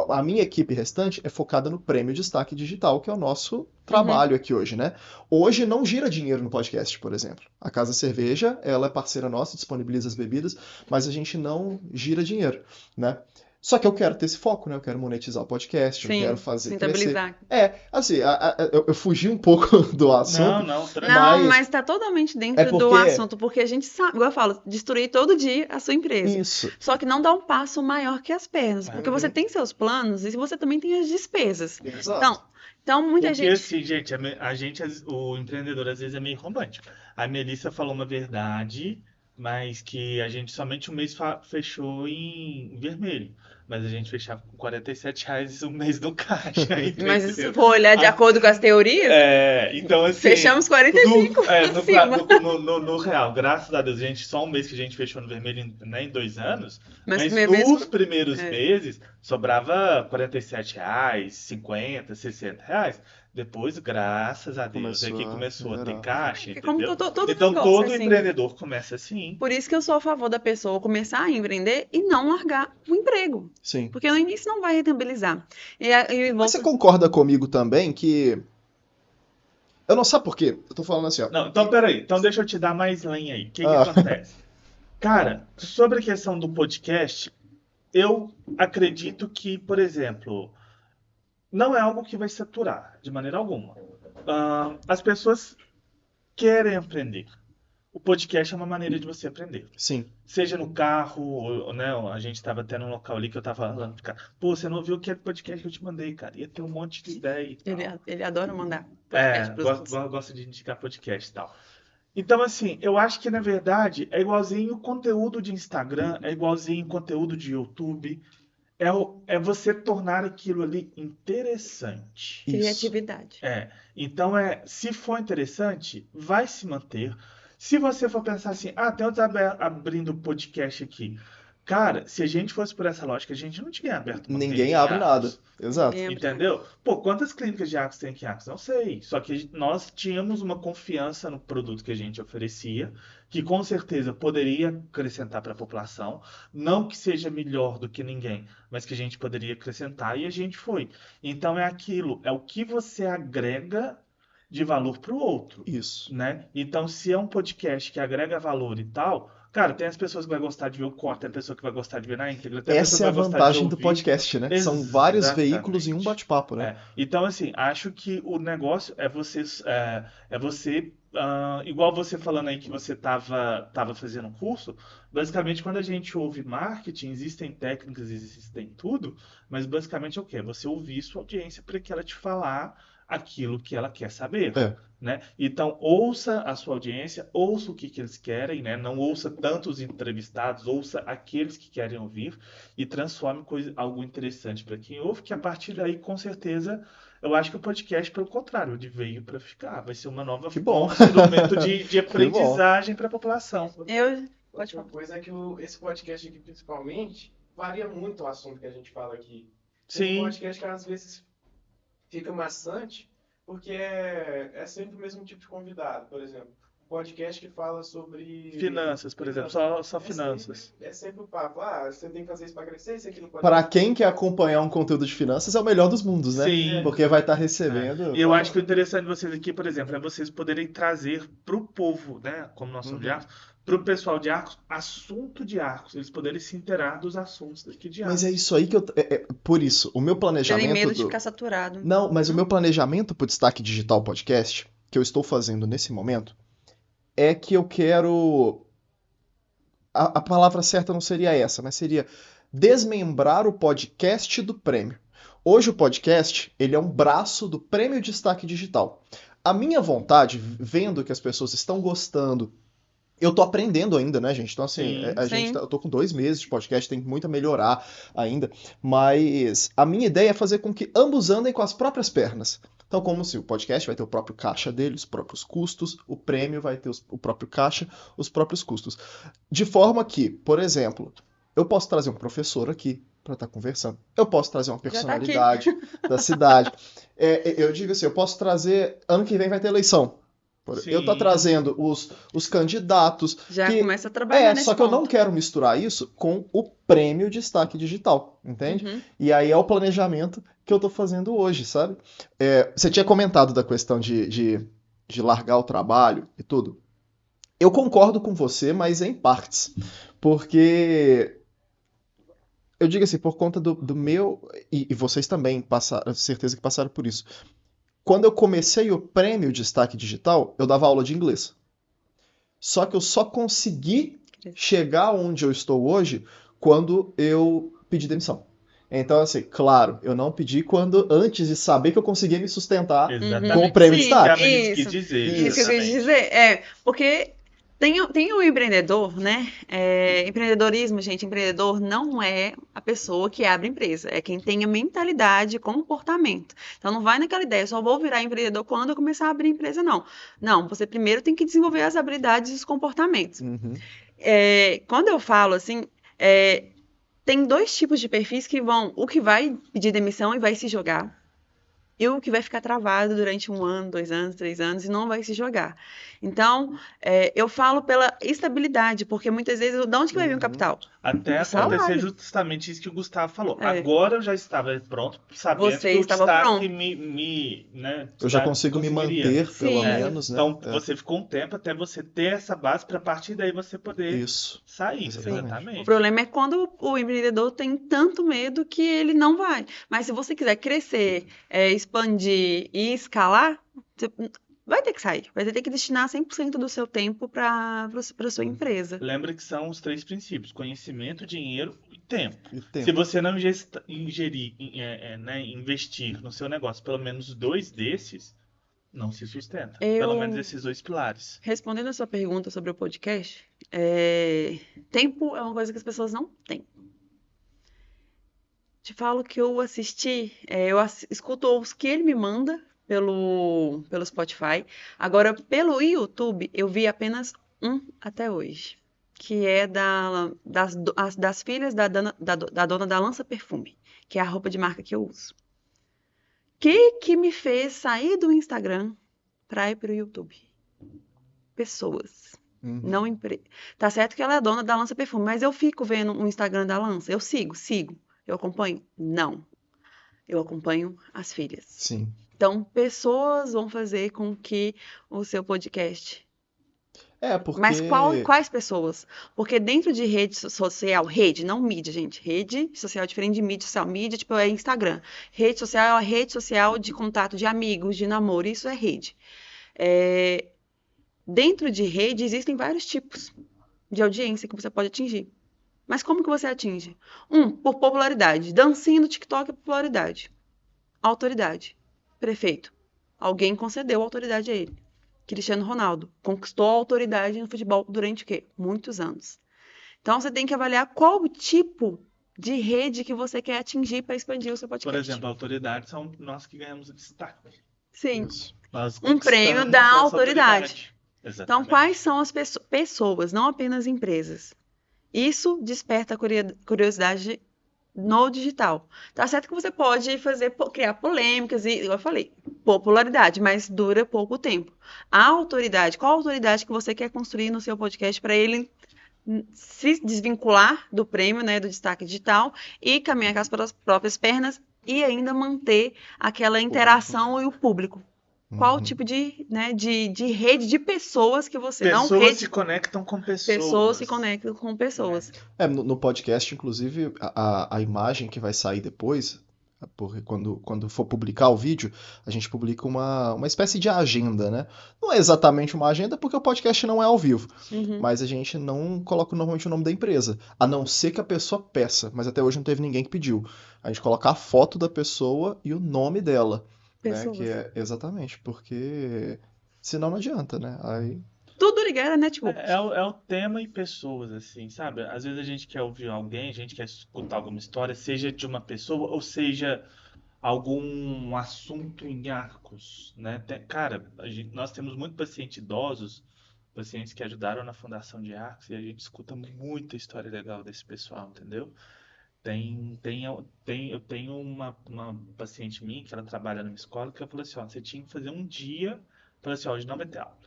A minha equipe restante é focada no Prêmio Destaque Digital, que é o nosso trabalho aqui hoje, né? Hoje não gira dinheiro no podcast, por exemplo. A Casa Cerveja, ela é parceira nossa, disponibiliza as bebidas, mas a gente não gira dinheiro, né? Só que eu quero ter esse foco, né? Eu quero monetizar o podcast, eu quero fazer crescer. Assim, eu fugi um pouco do assunto. Mas tá totalmente dentro do assunto, porque a gente sabe, igual eu falo, destruir todo dia a sua empresa. Isso. Só que não dá um passo maior que as pernas, porque você tem seus planos e você também tem as despesas. Exato. Então muita gente... Porque assim, gente, o empreendedor às vezes é meio romântico. A Melissa falou uma verdade, mas que a gente somente um mês fechou em vermelho. Mas a gente fechava com R$ 47 um mês no caixa, Mas se entendeu? for olhar de acordo com as teorias, Então assim, fechamos 45 acima. no real, graças a Deus, gente, só um mês que a gente fechou no vermelho, né, em 2 anos, Mas mas primeiro mês nos foi- primeiros é. meses sobrava R$ 47, 50, R$ 60. Depois, graças a Deus, é que começou a ter melhorar. caixa, É como entendeu? todo Então negócio, todo assim. empreendedor começa assim. Por isso que eu sou a favor da pessoa começar a empreender e não largar o emprego. Sim. Porque no início não vai rentabilizar. Mas você concorda comigo também que... Eu não sei por quê. Eu tô falando assim, ó. Não, então peraí, então deixa eu te dar mais lenha aí. O que Ah. acontece? Cara, sobre a questão do podcast, eu acredito que, por exemplo, não é algo que vai saturar de maneira alguma. As pessoas querem aprender. O podcast é uma maneira de você aprender. Sim. Seja no carro, ou, né? A gente estava até num local ali que eu tava falando, cara, pô, você não viu aquele podcast que eu te mandei, cara? Ia ter um monte de ideia e tal. Ele adora mandar podcast pros outros. Gosto de indicar podcast e tal. Então, assim, eu acho que, na verdade, é igualzinho o conteúdo de Instagram, é igualzinho o conteúdo de YouTube. É você tornar aquilo ali interessante. Isso. Criatividade. Então, se for interessante, vai se manter. Se você for pensar assim, tem outros abrindo podcast aqui. Cara, se a gente fosse por essa lógica, a gente não tinha aberto uma Ninguém clínica de abre nada. Arcos. Exato. Entendeu? Pô, quantas clínicas de Arcos tem aqui em Arcos? Não sei. Só que nós tínhamos uma confiança no produto que a gente oferecia, que com certeza poderia acrescentar para a população. Não que seja melhor do que ninguém, mas que a gente poderia acrescentar e a gente foi. Então é aquilo, é o que você agrega de valor para o outro, Isso. né? Então, se é um podcast que agrega valor e tal, cara, tem as pessoas que vai gostar de ver o corte, tem a pessoa que vai gostar de ver na íntegra, tem a Essa é pessoa a que vai gostar de vantagem do ouvir. podcast, né? São vários Exatamente. veículos em um bate-papo, né? Então, assim, acho que o negócio é você, igual você falando aí que você tava fazendo um curso, basicamente quando a gente ouve marketing, existem técnicas, existem tudo, mas basicamente é o quê? Você ouvir sua audiência para que ela te falar aquilo que ela quer saber. Né? Então, ouça a sua audiência, ouça o que eles querem, né? Não ouça tanto os entrevistados, ouça aqueles que querem ouvir e transforme algo interessante para quem ouve, que a partir daí, com certeza, eu acho que o podcast, pelo contrário, ele veio para ficar. Vai ser uma nova instrumento de aprendizagem para a população. Outra coisa é que esse podcast aqui, principalmente, varia muito o assunto que a gente fala aqui. Tem um podcast que às vezes fica maçante, porque é sempre o mesmo tipo de convidado. Por exemplo, um podcast que fala sobre... Finanças, por exemplo, só finanças. É sempre o papo, você tem que fazer isso para crescer, isso aqui não pode... Para quem quer acompanhar um conteúdo de finanças, é o melhor dos mundos, né? Sim. Porque vai estar recebendo... E eu acho que o interessante de vocês aqui, por exemplo, é vocês poderem trazer para o povo, né, como nós somos de Arcos, para o pessoal de Arcos, assunto de Arcos, eles poderem se inteirar dos assuntos daqui de Arcos. Mas é isso aí que eu... por isso, o meu planejamento... Tem medo de ficar saturado. Não, mas o meu planejamento para o Destaque Digital Podcast, que eu estou fazendo nesse momento, é que eu quero... A palavra certa não seria essa, mas seria desmembrar o podcast do prêmio. Hoje o podcast, ele é um braço do Prêmio Destaque Digital. A minha vontade, vendo que as pessoas estão gostando, eu tô aprendendo ainda, né, gente? Então, assim, eu tô com 2 meses de podcast, tem muito a melhorar ainda, mas a minha ideia é fazer com que ambos andem com as próprias pernas. Então, como se o podcast vai ter o próprio caixa dele, os próprios custos, o prêmio vai ter o próprio caixa, os próprios custos. De forma que, por exemplo, eu posso trazer um professor aqui para estar conversando. Eu posso trazer uma personalidade da cidade. Eu digo assim, eu posso trazer... Ano que vem vai ter eleição. Sim. Eu tô trazendo os candidatos. Já começa a trabalhar nesse só que ponto. eu não quero misturar isso com o prêmio Destaque Digital, entende? Uhum. E aí é o planejamento que eu tô fazendo hoje, sabe? Você tinha comentado da questão de largar o trabalho e tudo. Eu concordo com você, mas em partes. Porque... Eu digo assim, por conta do meu... E vocês também passaram, certeza que passaram por isso. Quando eu comecei o prêmio Destaque Digital, eu dava aula de inglês. Só que eu só consegui chegar onde eu estou hoje quando eu pedi demissão. Então, assim, claro, eu não pedi antes de saber que eu conseguia me sustentar com o prêmio Destaque. Isso que eu quis dizer. Porque Tem o empreendedor, né? Empreendedorismo, gente, empreendedor não é a pessoa que abre empresa, é quem tem a mentalidade, comportamento. Então não vai naquela ideia, só vou virar empreendedor quando eu começar a abrir empresa, não. Não, você primeiro tem que desenvolver as habilidades e os comportamentos. Uhum. Quando eu falo assim, tem 2 tipos de perfis que vão, o que vai pedir demissão e vai se jogar, e o que vai ficar travado durante 1 ano, 2 anos, 3 anos e não vai se jogar. Então, eu falo pela estabilidade, porque muitas vezes, de onde que vai vir o capital? Até O acontecer salário. justamente isso que o Gustavo falou. Agora eu já estava pronto, sabendo Você que o estava destaque pronto. né, Eu já consigo me conseguiria. manter, pelo Sim. menos, né? Então, você ficou um tempo até você ter essa base para a partir daí você poder Isso. sair. Exatamente. Exatamente. O problema é quando o empreendedor tem tanto medo que ele não vai. Mas se você quiser crescer, expandir e escalar, você vai ter que sair. Vai ter que destinar 100% do seu tempo para a sua empresa. Lembra que são os 3 princípios: conhecimento, dinheiro e tempo. E tempo. Se você não investir no seu negócio pelo menos 2 desses, não se sustenta. Pelo menos esses 2 pilares. Respondendo a sua pergunta sobre o podcast, tempo é uma coisa que as pessoas não têm. Te falo que eu assisti, eu escuto os que ele me manda pelo Spotify. Agora, pelo YouTube, eu vi apenas um até hoje, que é das filhas da dona da Lança Perfume, que é a roupa de marca que eu uso. Que me fez sair do Instagram para ir para o YouTube? Pessoas. Uhum. Não Tá certo que ela é dona da Lança Perfume, mas eu fico vendo o Instagram da Lança. Eu sigo. Eu acompanho? Não. Eu acompanho as filhas. Sim. Então, pessoas vão fazer com que o seu podcast... Porque... Mas quais pessoas? Porque dentro de rede social, rede, não mídia, gente. Rede social é diferente de mídia social. Mídia, tipo, é Instagram. Rede social é a rede social de contato de amigos, de namoro. Isso é rede. Dentro de rede existem vários tipos de audiência que você pode atingir. Mas como que você atinge? Por popularidade. Dancinha no TikTok é popularidade. Autoridade. Prefeito. Alguém concedeu autoridade a ele. Cristiano Ronaldo conquistou a autoridade no futebol durante o quê? Muitos anos. Então, você tem que avaliar qual o tipo de rede que você quer atingir para expandir o seu podcast. Por exemplo, a autoridade são nós que ganhamos o destaque. Sim. Isso. Um prêmio da autoridade. Exatamente. Então, quais são as pessoas, não apenas empresas? Isso desperta a curiosidade no digital. Tá certo que você pode criar polêmicas e, eu falei, popularidade, mas dura pouco tempo. A autoridade, qual a autoridade que você quer construir no seu podcast para ele se desvincular do prêmio, né, do destaque digital e caminhar com as próprias pernas e ainda manter aquela interação e o público? Qual o tipo de rede de pessoas que você... Pessoas se conectam com pessoas. Pessoas se conectam com pessoas. No podcast, inclusive, a imagem que vai sair depois, porque quando for publicar o vídeo, a gente publica uma espécie de agenda, né? Não é exatamente uma agenda, porque o podcast não é ao vivo. Uhum. Mas a gente não coloca normalmente o nome da empresa, a não ser que a pessoa peça. Mas até hoje não teve ninguém que pediu. A gente coloca a foto da pessoa e o nome dela. Né? Que é exatamente, porque senão não adianta, né? Aí... Tudo ligado à network. É o tema e pessoas, assim, sabe? Às vezes a gente quer ouvir alguém, a gente quer escutar alguma história, seja de uma pessoa ou seja algum assunto em arcos, né? Cara, nós temos muito pacientes idosos, pacientes que ajudaram na fundação de Arcos, e a gente escuta muita história legal desse pessoal, entendeu? Eu tenho uma paciente minha que ela trabalha numa escola que eu falei assim, ó, você tinha que fazer um dia, falei assim, ó, hoje não vai ter aula.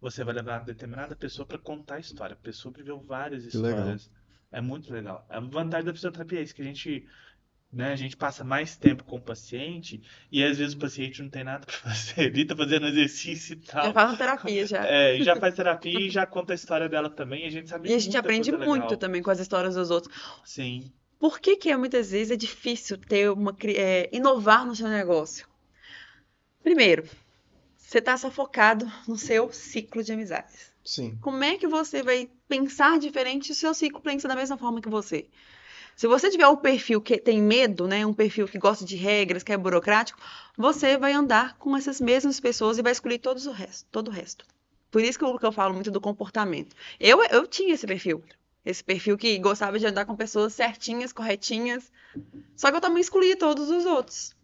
Você vai levar uma determinada pessoa para contar a história. A pessoa viveu várias histórias. É muito legal. A vantagem da fisioterapia é isso, que a gente passa mais tempo com o paciente e às vezes o paciente não tem nada para fazer. Ele tá fazendo exercício e tal. Já faz terapia, já. E já faz terapia e já conta a história dela também. E a gente sabe E a gente aprende muito também com as histórias dos outros. Sim. Por que muitas vezes é difícil inovar no seu negócio? Primeiro, você está sufocado no seu ciclo de amizades. Sim. Como é que você vai pensar diferente se o seu ciclo pensa da mesma forma que você? Se você tiver um perfil que tem medo, né, um perfil que gosta de regras, que é burocrático, você vai andar com essas mesmas pessoas e vai escolher todo o resto. Por isso que eu falo muito do comportamento. Eu tinha esse perfil. Esse perfil que gostava de andar com pessoas certinhas, corretinhas. Só que eu também excluí todos os outros.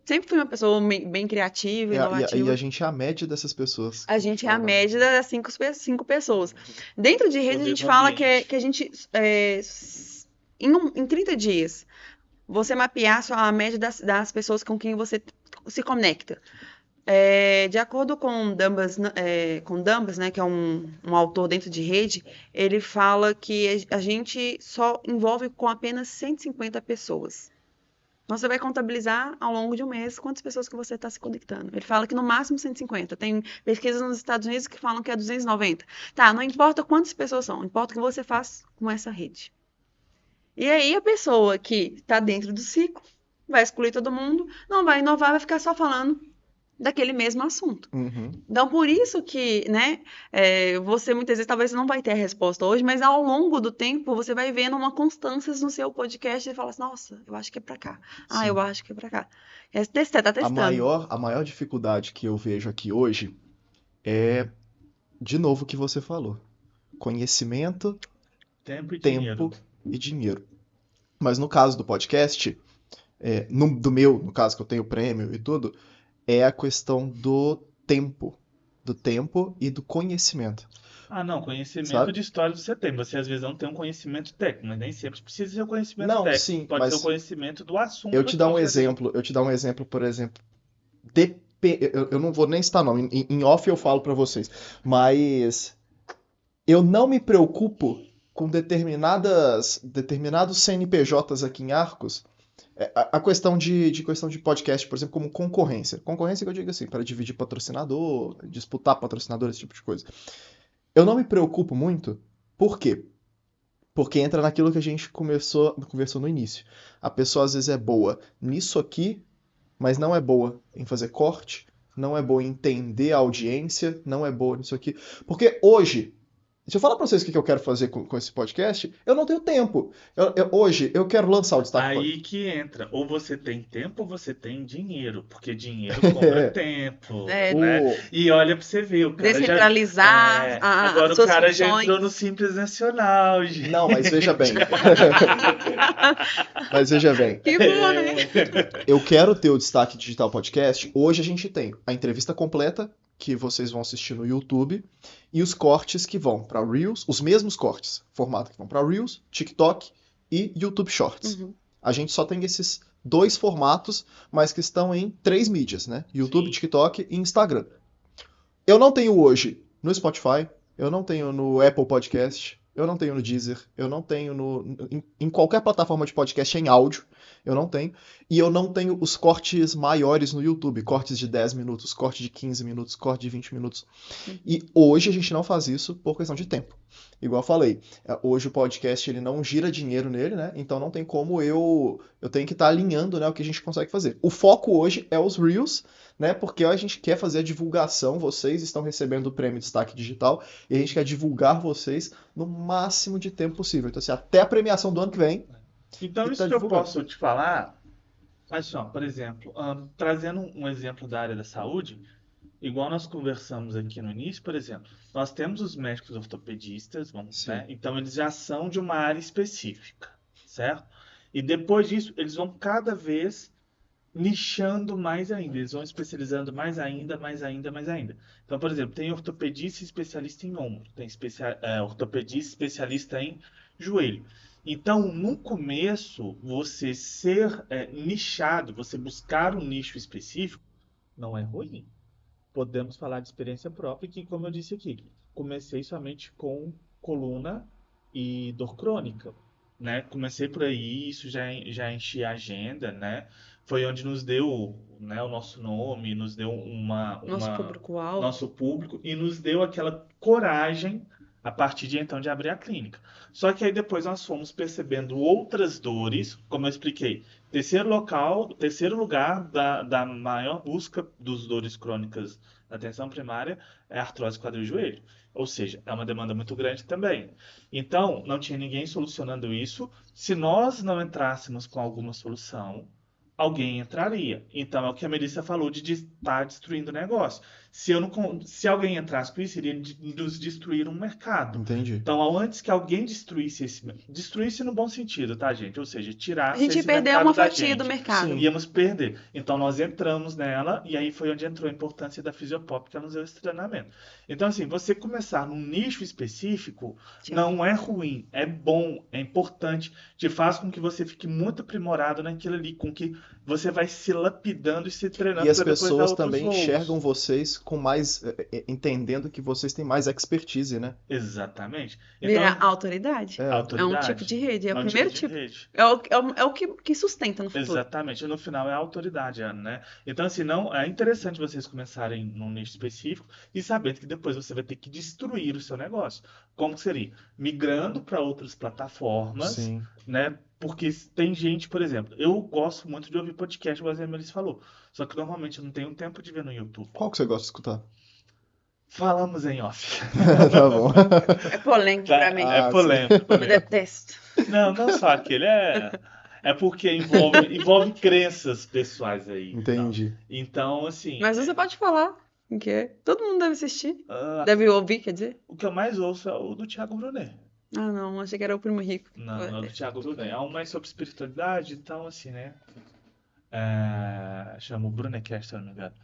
Sempre fui uma pessoa bem criativa, E inovativa. a gente é a média dessas pessoas. A gente é a média das cinco pessoas. Dentro de rede, a gente fala que a gente, em 30 dias, você mapear a média das pessoas com quem você se conecta. De acordo com Dumbas, né, que é um autor dentro de rede, ele fala que a gente só envolve com apenas 150 pessoas. Então, você vai contabilizar ao longo de um mês quantas pessoas que você está se conectando. Ele fala que no máximo 150. Tem pesquisas nos Estados Unidos que falam que é 290. Tá, não importa quantas pessoas são, importa o que você faz com essa rede. E aí a pessoa que está dentro do ciclo vai excluir todo mundo, não vai inovar, vai ficar só falando daquele mesmo assunto. Uhum. Então, por isso que, né, você muitas vezes talvez não vai ter a resposta hoje, mas ao longo do tempo você vai vendo uma constância no seu podcast e fala assim, nossa, eu acho que é pra cá. Ah, Sim. eu acho que é pra cá. Tá testando. A maior dificuldade que eu vejo aqui hoje é, de novo, o que você falou. Conhecimento, Tempo tempo e dinheiro. Mas no caso do podcast, no caso que eu tenho prêmio e tudo, é a questão do tempo e do conhecimento. Ah, não, conhecimento Sabe? de história você tem. Você às vezes não tem um conhecimento técnico, mas nem sempre precisa ser o conhecimento Não, técnico. sim, Pode mas ser o conhecimento do assunto. eu te dar um que você exemplo, por exemplo, eu não vou nem citar nome, em off eu falo pra vocês, mas eu não me preocupo com determinados CNPJs aqui em Arcos. A questão de podcast, por exemplo, como concorrência. Concorrência que eu digo assim, para dividir patrocinador, disputar patrocinador, esse tipo de coisa. Eu não me preocupo muito. Por quê? Porque entra naquilo que a gente conversou no início. A pessoa às vezes é boa nisso aqui, mas não é boa em fazer corte, não é boa em entender a audiência, não é boa nisso aqui. Porque hoje, se eu falar pra vocês o que eu quero fazer com esse podcast, eu não tenho tempo. Hoje eu quero lançar o Destaque Podcast. Aí que entra. Ou você tem tempo ou você tem dinheiro. Porque dinheiro compra tempo. Né? E olha pra você ver. O cara descentralizar agora as suas o cara funções. já entrou no Simples Nacional, gente. Não, mas veja bem. Que bom, né? Eu quero ter o Destaque Digital Podcast. Hoje a gente tem a entrevista completa, que vocês vão assistir no YouTube, e os cortes que vão para Reels, os mesmos cortes, formato que vão para Reels, TikTok e YouTube Shorts. Uhum. A gente só tem esses 2 formatos, mas que estão em 3 mídias, né? YouTube, Sim. TikTok e Instagram. Eu não tenho hoje no Spotify, eu não tenho no Apple Podcast, eu não tenho no Deezer, eu não tenho em qualquer plataforma de podcast em áudio, eu não tenho. E eu não tenho os cortes maiores no YouTube, cortes de 10 minutos, corte de 15 minutos, corte de 20 minutos. E hoje a gente não faz isso por questão de tempo. Igual eu falei, hoje o podcast ele não gira dinheiro nele, né? Então não tem como eu tenho que estar alinhando, né, o que a gente consegue fazer. O foco hoje é os Reels, né? Porque a gente quer fazer a divulgação, vocês estão recebendo o prêmio Destaque Digital e a gente quer divulgar vocês no máximo de tempo possível. Então assim, até a premiação do ano que vem. Então, isso que eu posso te falar, assim, ó, por exemplo, trazendo um exemplo da área da saúde, igual nós conversamos aqui no início, por exemplo, nós temos os médicos ortopedistas, né? Então eles já são de uma área específica, certo? E depois disso, eles vão cada vez nichando mais ainda, eles vão especializando mais ainda. Então, por exemplo, tem ortopedista especialista em ombro, tem ortopedista especialista em joelho. Então, no começo, você ser nichado, você buscar um nicho específico, não é ruim. Podemos falar de experiência própria, que, como eu disse aqui, comecei somente com coluna e dor crônica, né? Comecei por aí, isso já enchi a agenda, né? Foi onde nos deu, né, o nosso nome, nos deu Nosso público-alvo. nosso público e nos deu aquela coragem a partir de então de abrir a clínica. Só que aí depois nós fomos percebendo outras dores, como eu expliquei. Terceiro lugar da maior busca dos dores crônicas na atenção primária é a artrose quadril e joelho. Ou seja, é uma demanda muito grande também. Então, não tinha ninguém solucionando isso. Se nós não entrássemos com alguma solução, alguém entraria. Então, é o que a Melissa falou de estar destruindo o negócio. Se alguém entrasse com isso, iria nos destruir um mercado. Entendi. Então, antes que alguém destruísse no bom sentido, tá, gente? Ou seja, A tirasse gente esse perdeu mercado uma da fatia do gente. mercado. Sim. Íamos perder. Então, nós entramos nela e aí foi onde entrou a importância da Fisiopop, que ela nos deu esse treinamento. Então, assim, você começar num nicho específico Sim. não é ruim, é bom, é importante, te faz com que você fique muito aprimorado naquilo ali, com que você vai se lapidando e se treinando E as para depois dar pessoas outros também voos. enxergam vocês com mais, entendendo que vocês têm mais expertise, né? Exatamente. Virar Então, autoridade. É, É um tipo autoridade de rede. É o é um primeiro tipo de tipo. rede. É o que sustenta no futuro. Exatamente. No final é a autoridade, né? Então, assim, não é interessante vocês começarem num nicho específico e sabendo que depois você vai ter que destruir o seu negócio. Como seria? Migrando para outras plataformas, sim. né? Porque tem gente, por exemplo, eu gosto muito de ouvir podcast, igual a Emelis falou. Só que normalmente eu não tenho tempo de ver no YouTube. Qual que você gosta de escutar? Falamos em off. Tá bom. É polêmico Tá? pra mim. É Ah, polêmico, Eu polêmico. detesto. Não só aquele, é porque envolve crenças pessoais aí. Entendi. Então, assim, Mas você pode falar. Porque todo mundo deve assistir. ah, Deve ouvir, quer dizer? o que eu mais ouço é o do Thiago Brunet. Ah, não. Achei que era o Primo Rico. Não, é o do Thiago Brunet. É um mais sobre espiritualidade, então, assim, né? Chama o Brunecast, se eu não me engano.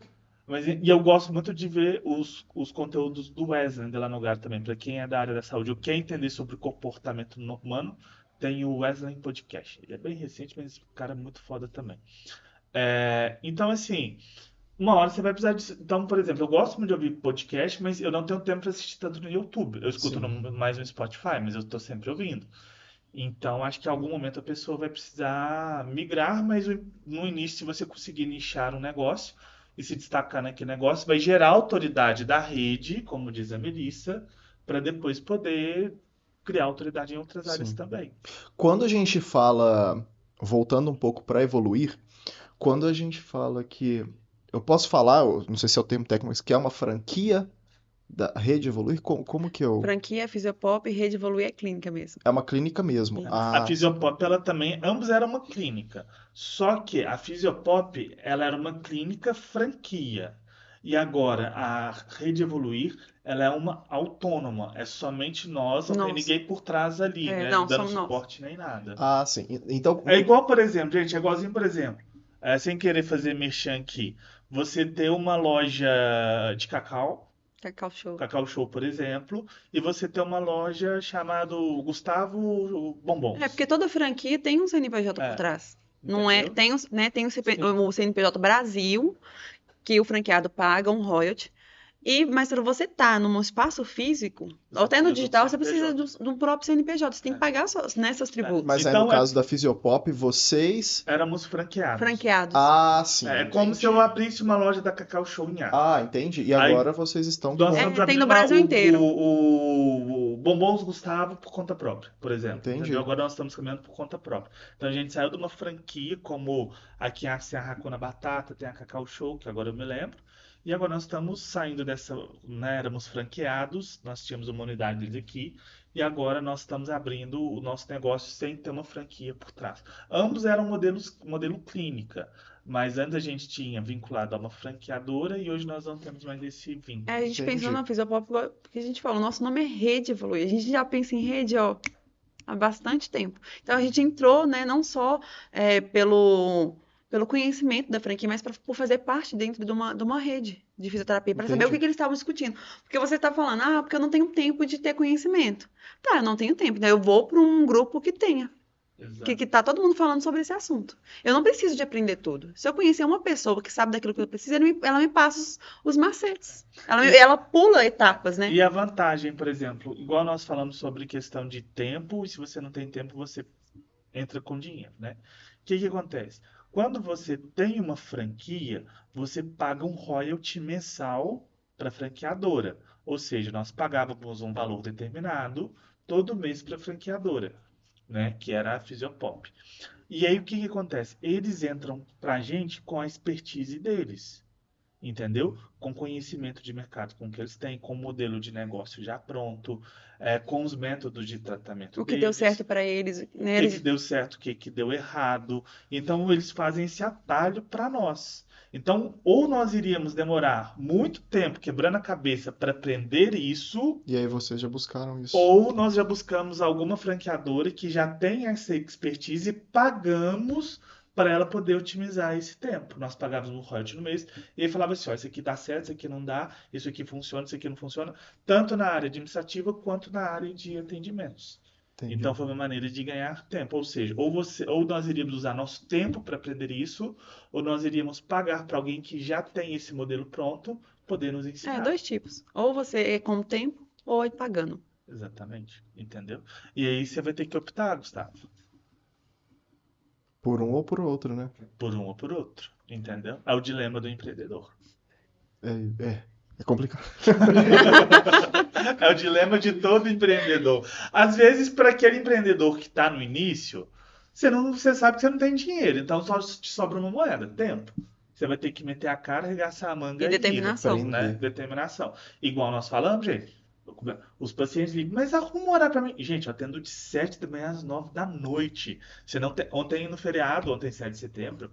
E eu gosto muito de ver os conteúdos do Wesley de lá no lugar também. Para quem é da área da saúde ou quer entender sobre o comportamento humano, tem o Wesley Podcast. Ele é bem recente, mas o cara é muito foda também. Então, assim, uma hora você vai precisar disso. Então, por exemplo, eu gosto muito de ouvir podcast, mas eu não tenho tempo para assistir tanto no YouTube. Eu escuto Sim. mais no Spotify, mas eu estou sempre ouvindo. Então, acho que em algum momento a pessoa vai precisar migrar, mas no início, se você conseguir nichar um negócio e se destacar naquele negócio, vai gerar autoridade da rede, como diz a Melissa, para depois poder criar autoridade em outras áreas Sim. também. Quando a gente fala, voltando um pouco para evoluir, quando a gente fala que, eu posso falar, eu não sei se é o termo técnico, mas que é uma franquia da Rede Evoluir, como que eu... Franquia, Fisiopop e Rede Evoluir é clínica mesmo. É uma clínica mesmo. Isso. A Ah, Fisiopop, ela também, ambos eram uma clínica. Só que a Fisiopop, ela era uma clínica franquia. E agora a Rede Evoluir, ela é uma autônoma. É somente nós, não tem Nossa. ninguém por trás ali, né? Não, Dando somos nós. suporte nem nada. ah, sim. Então, É igual, por exemplo, gente, é igualzinho, por exemplo, sem querer fazer merchan aqui, você ter uma loja de cacau, Cacau Show, por exemplo, e você ter uma loja chamada Gustavo Bombons. É porque toda franquia tem um CNPJ por trás. Não é, Entendeu? tem o CNPJ Brasil, que o franqueado paga um royalty. Mas para você estar num espaço físico, ou até no precisa do digital, você precisa CNPJ. do próprio CNPJ. Você tem que pagar seus tributos. mas aí Então, no caso da Fisiopop, vocês... Éramos franqueados. Franqueados. Ah, sim. É como se eu abrisse uma loja da Cacau Show em Aço. Ah, entendi. E agora vocês estão Nós com... estamos tem abrindo no Brasil inteiro. o Bombons Gustavo por conta própria, por exemplo. Entendi. Entendeu? Agora nós estamos caminhando por conta própria. Então a gente saiu de uma franquia como aqui em Aço tem a Hakuna Batata, tem a Cacau Show, que agora eu me lembro. E agora nós estamos saindo dessa, né, éramos franqueados, nós tínhamos uma unidade deles aqui, e agora nós estamos abrindo o nosso negócio sem ter uma franquia por trás. Ambos eram modelo clínica, mas antes a gente tinha vinculado a uma franqueadora e hoje nós não temos mais esse vínculo. A gente Entendi. pensou na Fisiopop porque a gente falou, nosso nome é Rede Evoluir. A gente já pensa em rede, ó, há bastante tempo. Então a gente entrou, né, não só pelo conhecimento da franquia, mas por fazer parte dentro de uma rede de fisioterapia, para saber o Entendi. que eles estavam discutindo. Porque você está falando, porque eu não tenho tempo de ter conhecimento. Tá, eu não tenho tempo, então eu vou para um grupo que tenha. Exato. Que tá todo mundo falando sobre esse assunto. Eu não preciso de aprender tudo. Se eu conhecer uma pessoa que sabe daquilo que eu preciso, ela me passa os macetes. Ela pula etapas, né? E a vantagem, por exemplo, igual nós falamos sobre questão de tempo, e se você não tem tempo, você entra com dinheiro, né? O que acontece? Quando você tem uma franquia, você paga um royalty mensal para a franqueadora. Ou seja, nós pagávamos um valor determinado todo mês para a franqueadora, né? Que era a Fisiopop. E aí o que acontece? Eles entram para a gente com a expertise deles. entendeu? Com conhecimento de mercado com que eles têm, com o modelo de negócio já pronto, com os métodos de tratamento O que deu deles, certo para eles, o né? que deu certo, o que deu errado. Então, eles fazem esse atalho para nós. Então, ou nós iríamos demorar muito tempo quebrando a cabeça para aprender isso, E aí vocês já buscaram isso. ou nós já buscamos alguma franqueadora que já tem essa expertise e pagamos para ela poder otimizar esse tempo. Nós pagávamos um royalty no mês e ele falava assim, ó, isso aqui dá certo, isso aqui não dá, isso aqui funciona, isso aqui não funciona, tanto na área administrativa quanto na área de atendimentos. Entendi. Então foi uma maneira de ganhar tempo, ou seja, ou nós iríamos usar nosso tempo para aprender isso, ou nós iríamos pagar para alguém que já tem esse modelo pronto poder nos ensinar. 2 tipos. Ou você é com o tempo, ou é pagando. Exatamente, entendeu? E aí você vai ter que optar, Gustavo, Por um ou por outro, né? por um ou por outro, entendeu? É o dilema do empreendedor. É complicado. É o dilema de todo empreendedor. Às vezes, para aquele empreendedor que está no início, você sabe que você não tem dinheiro, então só te sobra uma moeda, tempo. Você vai ter que meter a cara, arregaçar a manga E determinação. ir, né? Determinação. Igual nós falamos, gente. Os pacientes ligam, mas arruma um horário pra mim. Gente, eu atendo de 7 da manhã às 9 da noite. Você não tem... Ontem no feriado, ontem 7 de setembro,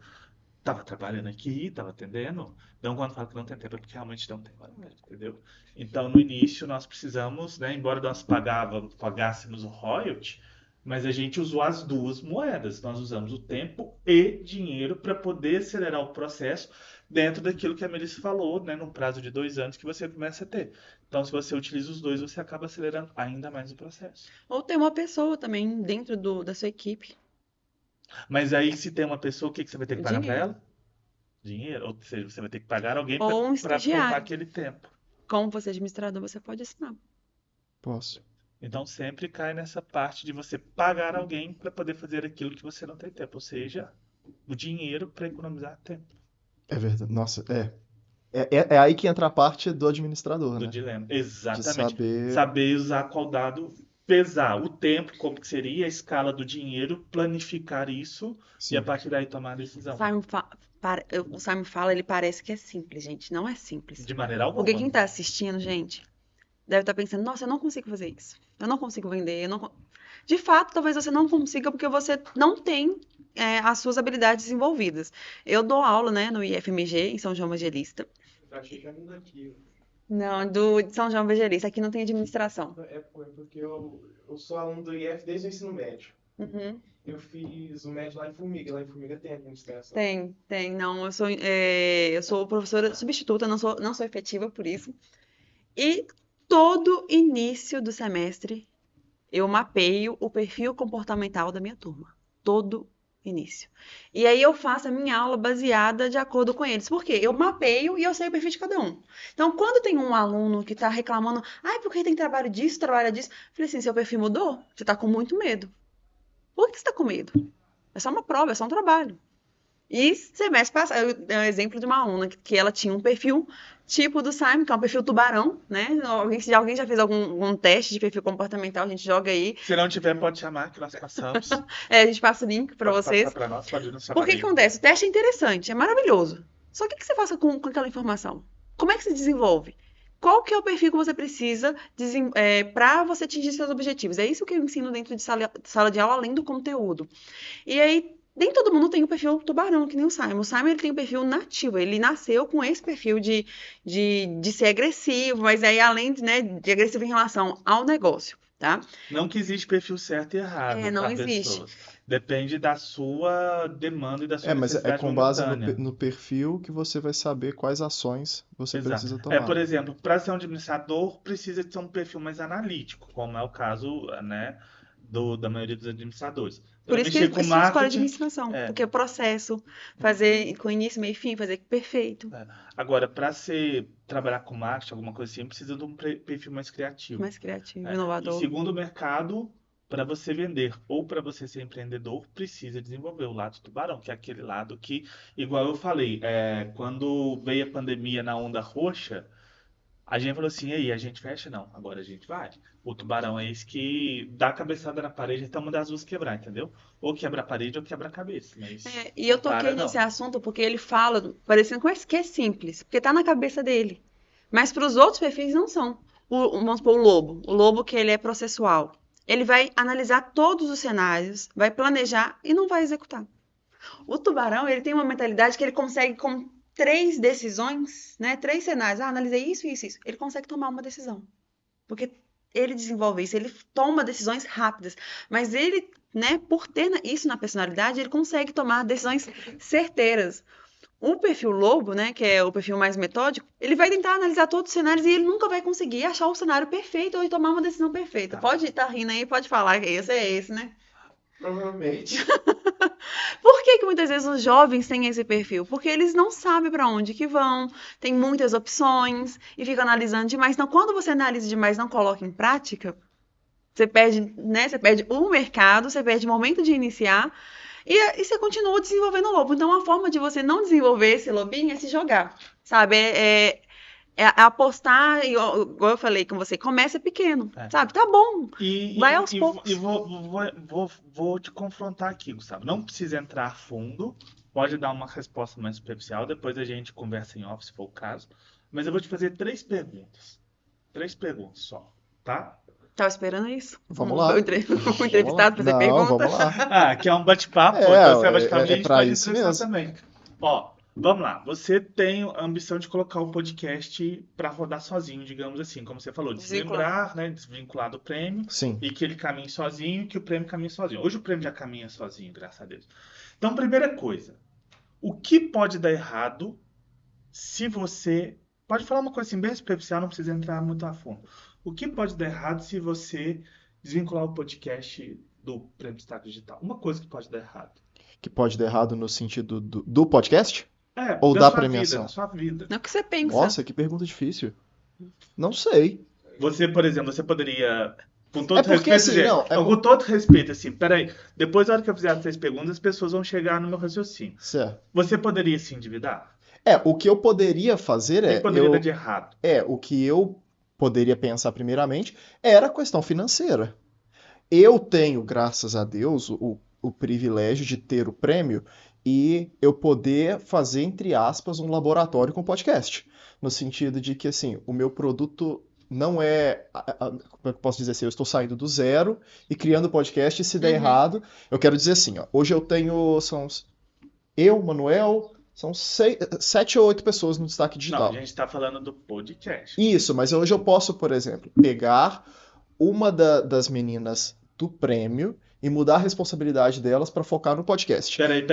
tava trabalhando aqui, tava atendendo. Então, quando falo que não tem tempo, é porque realmente não tem hora, entendeu? Então, no início, nós precisamos, né, embora nós pagássemos o royalty, mas a gente usou as duas moedas. Nós usamos o tempo e dinheiro para poder acelerar o processo dentro daquilo que a Melissa falou, né, num prazo de 2 anos que você começa a ter. Então, se você utiliza os dois, você acaba acelerando ainda mais o processo. Ou ter uma pessoa também dentro da sua equipe. Mas aí, se tem uma pessoa, o que você vai ter que pagar para Dinheiro. ela? Dinheiro. Ou seja, você vai ter que pagar alguém Ou um para estagiário. poupar aquele tempo. Como você é administrador, você pode assinar. Posso. Então, sempre cai nessa parte de você pagar alguém para poder fazer aquilo que você não tem tempo. Ou seja, o dinheiro para economizar tempo. É verdade. Nossa, é aí que entra a parte do administrador, Do né? dilema. De Exatamente. saber. Saber usar qual dado pesar. O tempo, como que seria, a escala do dinheiro, planificar isso e a Sim. partir daí tomar a decisão. O Simon fala, ele parece que é simples, gente. Não é simples. De maneira alguma. Porque quem tá assistindo, gente, deve estar pensando, nossa, eu não consigo fazer isso. Eu não consigo vender. De fato, talvez você não consiga porque você não tem as suas habilidades desenvolvidas. Eu dou aula, né, no IFMG, em São João Evangelista. Eu achei que era um daqui. Não, de São João Evangelista. Aqui não tem administração. Porque eu sou aluno do IF desde o ensino médio. Uhum. Eu fiz o médio lá em Formiga. Lá em Formiga tem administração. Tem. Não, eu sou professora substituta, não sou efetiva por isso. E todo início do semestre eu mapeio o perfil comportamental da minha turma. Todo início. E aí eu faço a minha aula baseada de acordo com eles. Por quê? Eu mapeio e eu sei o perfil de cada um. Então, quando tem um aluno que está reclamando, porque tem trabalho disso, trabalho disso, eu falei assim, seu perfil mudou? Você está com muito medo. Por que você está com medo? É só uma prova, é só um trabalho. E semestre passado, eu dei um exemplo de uma aluna que ela tinha um perfil tipo do Simon, que é um perfil tubarão, né? Se alguém já fez algum teste de perfil comportamental, a gente joga aí. Se não tiver, pode chamar, que nós passamos. A gente passa o link para Pode vocês. passar pra nós, pode nos chamar Por que aí. que acontece? O teste é interessante, é maravilhoso. Só que o que você faz com aquela informação? Como é que se desenvolve? Qual que é o perfil que você precisa para você atingir seus objetivos? É isso que eu ensino dentro de sala de aula, além do conteúdo. E aí, nem todo mundo tem o perfil tubarão, que nem o Simon. O Simon ele tem o perfil nativo, ele nasceu com esse perfil de ser agressivo, mas aí além de agressivo em relação ao negócio, tá? Não que existe perfil certo e errado Não para existe. pessoas. Depende da sua demanda e da sua Mas é necessidade com base momentânea. no perfil que você vai saber quais ações você Exato. precisa tomar. Por exemplo, para ser um administrador, precisa ter um perfil mais analítico, como é o caso, né, da maioria dos administradores. Por isso que mexer com existe escola de marketing, administração, porque é processo, fazer com início, meio e fim, fazer perfeito, Agora, para trabalhar com marketing, alguma coisa assim, precisa de um perfil mais criativo. mais criativo, E inovador. segundo o mercado, para você vender ou para você ser empreendedor, precisa desenvolver o lado tubarão, que é aquele lado que, igual eu falei, quando veio a pandemia na onda roxa, A gente falou assim, e aí, a gente fecha? Não, agora a gente vai. O Tubarão é esse que dá a cabeçada na parede até uma das duas quebrar, entendeu? Ou quebra a parede ou quebra a cabeça, mas E eu não para toquei nesse não. assunto porque ele fala, parecendo que é simples, porque tá na cabeça dele. Mas para os outros perfis não são. Vamos supor, o lobo que ele é processual. Ele vai analisar todos os cenários, vai planejar e não vai executar. O tubarão, ele tem uma mentalidade que ele consegue, com 3 decisões, né? 3 cenários. Analisei isso, isso, isso. Ele consegue tomar uma decisão. Porque ele desenvolve isso, ele toma decisões rápidas. Mas ele, né, por ter isso na personalidade, ele consegue tomar decisões certeiras. O perfil lobo, né, que é o perfil mais metódico, ele vai tentar analisar todos os cenários e ele nunca vai conseguir achar o cenário perfeito ou tomar uma decisão perfeita. Pode estar rindo aí, pode falar que esse é esse, né? Provavelmente. Por que muitas vezes os jovens têm esse perfil? Porque eles não sabem para onde que vão, tem muitas opções e ficam analisando demais. Então, quando você analisa demais e não coloca em prática, você perde, né? Você perde o mercado, você perde o momento de iniciar e você continua desenvolvendo o lobo. Então, a forma de você não desenvolver esse lobinho é se jogar, sabe? É apostar, igual eu falei com você, começa pequeno, sabe? Tá bom, vai aos poucos. E vou te confrontar aqui, Gustavo. Não precisa entrar a fundo, pode dar uma resposta mais superficial, depois a gente conversa em off, se for o caso. Mas eu vou te fazer 3 perguntas. 3 perguntas só, tá? Tava esperando isso? Vamos lá. O entrevistado fazer pergunta? Vamos lá. Que é um bate-papo, então você é bate-papo, a gente pra pode isso entrevistar mesmo. também. Ó, vamos lá. Você tem a ambição de colocar o podcast para rodar sozinho, digamos assim, como você falou, desvincular, né? Desvincular do prêmio. Sim. E que ele caminhe sozinho, que o prêmio caminhe sozinho. Hoje o prêmio já caminha sozinho, graças a Deus. Então, primeira coisa, o que pode dar errado se você... Pode falar uma coisa assim, bem superficial, não precisa entrar muito a fundo. O que pode dar errado se você desvincular o podcast do Prêmio Destaque Digital? Uma coisa que pode dar errado. Que pode dar errado no sentido do podcast? É, Ou da premiação? Da sua vida. Não é o que você pensa. Nossa, que pergunta difícil. Não sei. Você, por exemplo, você poderia... Com todo porque, respeito, assim, gente, não, com todo respeito, assim, peraí. Depois, na hora que eu fizer as 3 perguntas, as pessoas vão chegar no meu raciocínio. Certo. Você poderia se endividar? O que eu poderia fazer O que poderia dar de errado? O que eu poderia pensar primeiramente era a questão financeira. Eu tenho, graças a Deus, o privilégio de ter o prêmio e eu poder fazer, entre aspas, um laboratório com podcast. No sentido de que, assim, o meu produto não é... Como é que eu posso dizer assim? Eu estou saindo do zero e criando podcast, e se der errado... Eu quero dizer assim, ó, hoje eu tenho... Manuel... São 7 ou 8 pessoas no Destaque Digital. Não, a gente está falando do podcast. Isso, mas hoje eu posso, por exemplo, pegar uma das meninas do prêmio e mudar a responsabilidade delas para focar no podcast. Peraí.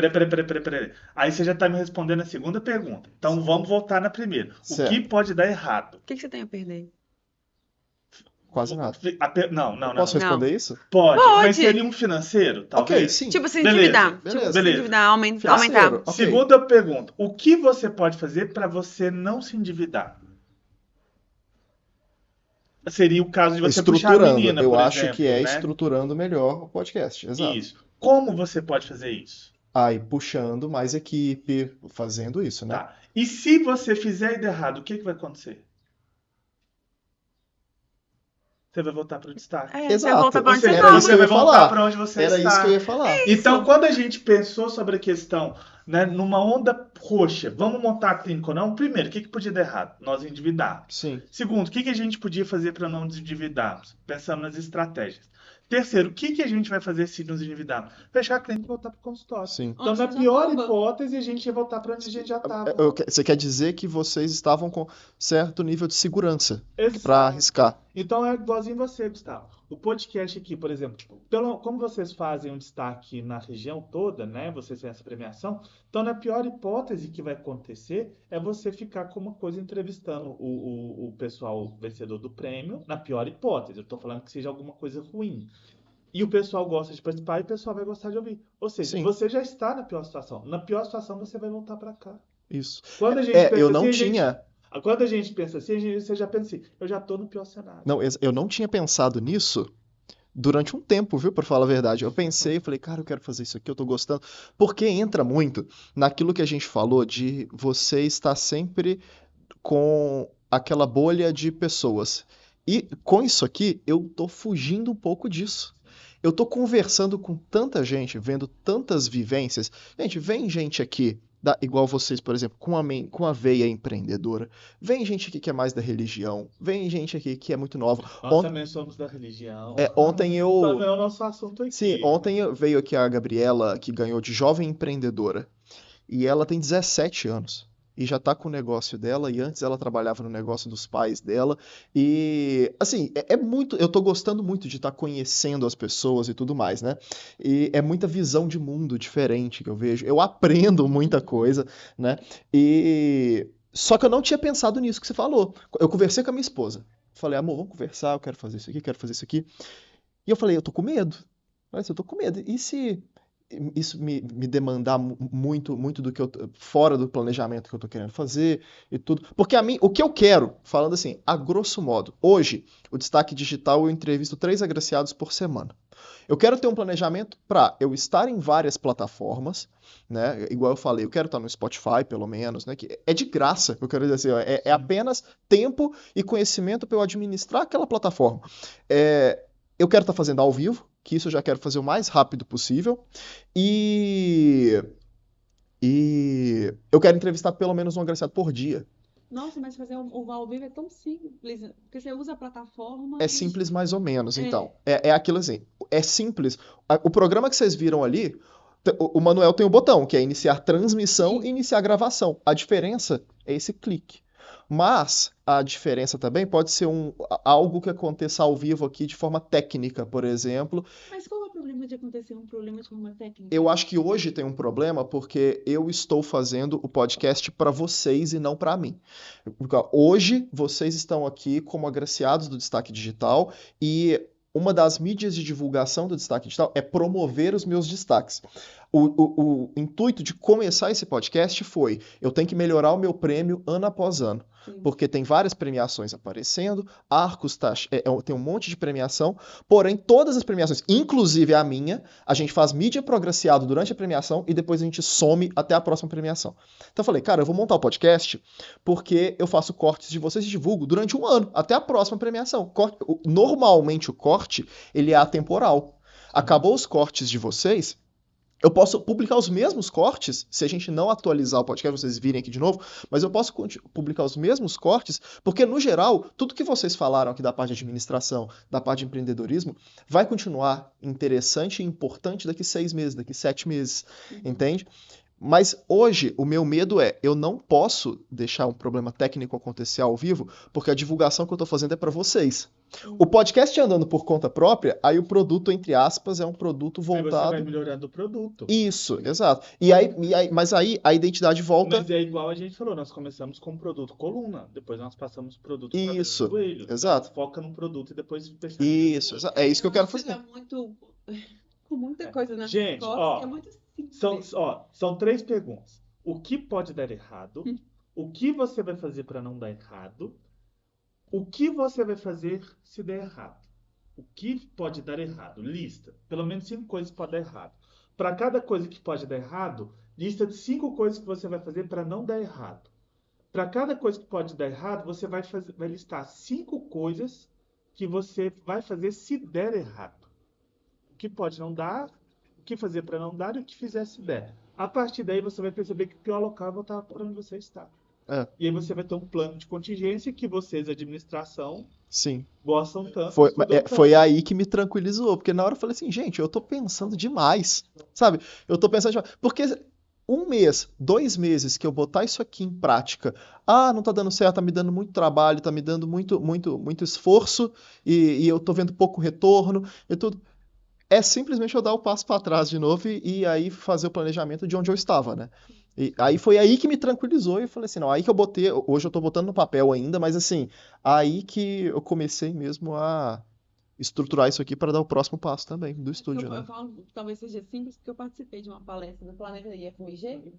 Aí você já está me respondendo a segunda pergunta. Então vamos voltar na primeira. Certo. O que pode dar errado? O que você tem a perder? Quase nada. Não. Posso responder isso? Pode, mas seria um financeiro, talvez. Ok, sim. Tipo, se endividar. Beleza. Tipo, se endividar, aumentar. Financeiro, ok. Segunda pergunta. O que você pode fazer para você não se endividar? Seria o caso de você puxar a menina, eu por acho exemplo, que é né? estruturando melhor o podcast, exato. Isso. Como você pode fazer isso? Aí puxando mais equipe, fazendo isso, né? Tá. E se você fizer e der errado, o que vai acontecer? Você vai voltar para o destaque. Você Exato. vai voltar pra onde você Era estava. isso que eu Você ia vai voltar falar. para onde você Era está. isso que eu ia falar. Então, quando a gente pensou sobre a questão, né, numa onda roxa, vamos montar a clínica ou não? Primeiro, o que podia dar errado? Nós endividarmos. Sim. Segundo, o que a gente podia fazer para não nos endividarmos? Pensando nas estratégias. Terceiro, o que a gente vai fazer se nos endividarmos? Fechar a clínica e voltar para o consultório. Sim. Então, na pior hipótese, a gente ia voltar para onde a gente já estava. Você quer dizer que vocês estavam com certo nível de segurança Exato. para arriscar. Então é igualzinho você, Gustavo. O podcast aqui, por exemplo, como vocês fazem um destaque na região toda, né? Vocês têm essa premiação. Então, na pior hipótese que vai acontecer é você ficar com uma coisa entrevistando o pessoal vencedor do prêmio. Na pior hipótese, eu estou falando que seja alguma coisa ruim. E o pessoal gosta de participar e o pessoal vai gostar de ouvir. Ou seja, Sim. você já está na pior situação. Na pior situação, você vai voltar para cá. Isso. Quando a gente pensa eu não assim, tinha... Quando a gente pensa assim, você já pensa assim, eu já estou no pior cenário. Não, eu não tinha pensado nisso durante um tempo, viu, para falar a verdade. Eu pensei, eu falei, cara, eu quero fazer isso aqui, eu tô gostando. Porque entra muito naquilo que a gente falou de você estar sempre com aquela bolha de pessoas. E com isso aqui, eu tô fugindo um pouco disso. Eu tô conversando com tanta gente, vendo tantas vivências. Gente, vem gente aqui, igual vocês, por exemplo, com a veia empreendedora. Vem gente aqui que é mais da religião. Vem gente aqui que é muito nova. Nós também somos da religião. Ontem Também é o nosso assunto aqui. Sim, ontem veio aqui a Gabriela, que ganhou de jovem empreendedora. E ela tem 17 anos. E já tá com o negócio dela, e antes ela trabalhava no negócio dos pais dela. E, assim, é muito. Eu tô gostando muito de estar conhecendo as pessoas e tudo mais, né? E é muita visão de mundo diferente que eu vejo. Eu aprendo muita coisa, né? E. Só que eu não tinha pensado nisso que você falou. Eu conversei com a minha esposa. Falei, amor, vamos conversar, eu quero fazer isso aqui, quero fazer isso aqui. E eu falei, eu tô com medo. Falei assim, eu tô com medo. E se isso me demandar muito, muito do que fora do planejamento que eu tô querendo fazer e tudo? Porque o que eu quero, falando assim, a grosso modo, hoje, o Destaque Digital eu entrevisto 3 agraciados por semana. Eu quero ter um planejamento para eu estar em várias plataformas, né? Igual eu falei, eu quero estar no Spotify, pelo menos, né? Que é de graça, eu quero dizer assim, é apenas tempo e conhecimento para eu administrar aquela plataforma. Eu quero estar fazendo ao vivo, que isso eu já quero fazer o mais rápido possível. E eu quero entrevistar pelo menos um agraciado por dia. Nossa, mas fazer o ao vivo é tão simples, porque você usa a plataforma É e... simples mais ou menos, então. É aquilo assim, é simples. O programa que vocês viram ali, o Manuel tem o botão, que é iniciar transmissão e iniciar gravação. A diferença é esse clique. Mas a diferença também pode ser algo que aconteça ao vivo aqui de forma técnica, por exemplo. Mas qual é o problema de acontecer um problema de forma técnica? Eu acho que hoje tem um problema porque eu estou fazendo o podcast para vocês e não para mim. Hoje vocês estão aqui como agraciados do Destaque Digital e uma das mídias de divulgação do Destaque Digital é promover os meus destaques. O intuito de começar esse podcast foi: eu tenho que melhorar o meu prêmio ano após ano. Sim. Porque tem várias premiações aparecendo, Arcos tem um monte de premiação, porém todas as premiações, inclusive a minha, a gente faz mídia pro agraciado durante a premiação e depois a gente some até a próxima premiação. Então eu falei, cara, eu vou montar o podcast porque eu faço cortes de vocês e divulgo durante um ano, até a próxima premiação. Normalmente o corte, ele é atemporal. Acabou os cortes de vocês, eu posso publicar os mesmos cortes, se a gente não atualizar o podcast, vocês virem aqui de novo, mas eu posso publicar os mesmos cortes, porque, no geral, tudo que vocês falaram aqui da parte de administração, da parte de empreendedorismo, vai continuar interessante e importante daqui 6 meses, daqui 7 meses, entende? Mas hoje o meu medo é, eu não posso deixar um problema técnico acontecer ao vivo, porque a divulgação que eu estou fazendo é para vocês. O podcast andando por conta própria, aí o produto, entre aspas, é um produto voltado... Aí você vai melhorando o produto. Isso, exato. Mas aí a identidade volta... Mas é igual a gente falou, nós começamos com o produto coluna, depois nós passamos o produto Isso, joelho. exato. Foca no produto e depois... Isso, é isso que eu quero Você fazer. tá com muita coisa na Gente, costas, ó, que é muito simples. são 3 perguntas. O que pode dar errado? O que você vai fazer para não dar errado? O que você vai fazer se der errado? O que pode dar errado? Lista. Pelo menos 5 coisas que podem dar errado. Para cada coisa que pode dar errado, lista de 5 coisas que você vai fazer para não dar errado. Para cada coisa que pode dar errado, você vai listar 5 coisas que você vai fazer se der errado. O que pode não dar, o que fazer para não dar e o que fizer se der. A partir daí você vai perceber que o pior local vai estar por onde você está. E aí você vai ter um plano de contingência que vocês, administração, sim, gostam tanto. Foi aí que me tranquilizou, porque na hora eu falei assim, gente, eu tô pensando demais, sabe? Eu tô pensando demais. Porque 1 mês, 2 meses que eu botar isso aqui em prática, não tá dando certo, tá me dando muito trabalho, tá me dando muito esforço e eu tô vendo pouco retorno e tudo. É simplesmente eu dar o passo para trás de novo e aí fazer o planejamento de onde eu estava, né? E aí foi aí que me tranquilizou e eu falei assim, não, aí que eu botei, hoje eu tô botando no papel ainda, mas assim, aí que eu comecei mesmo a estruturar isso aqui para dar o próximo passo também do estúdio, né? Eu falo, talvez seja simples, porque eu participei de uma palestra do Planeta IFMG. Eu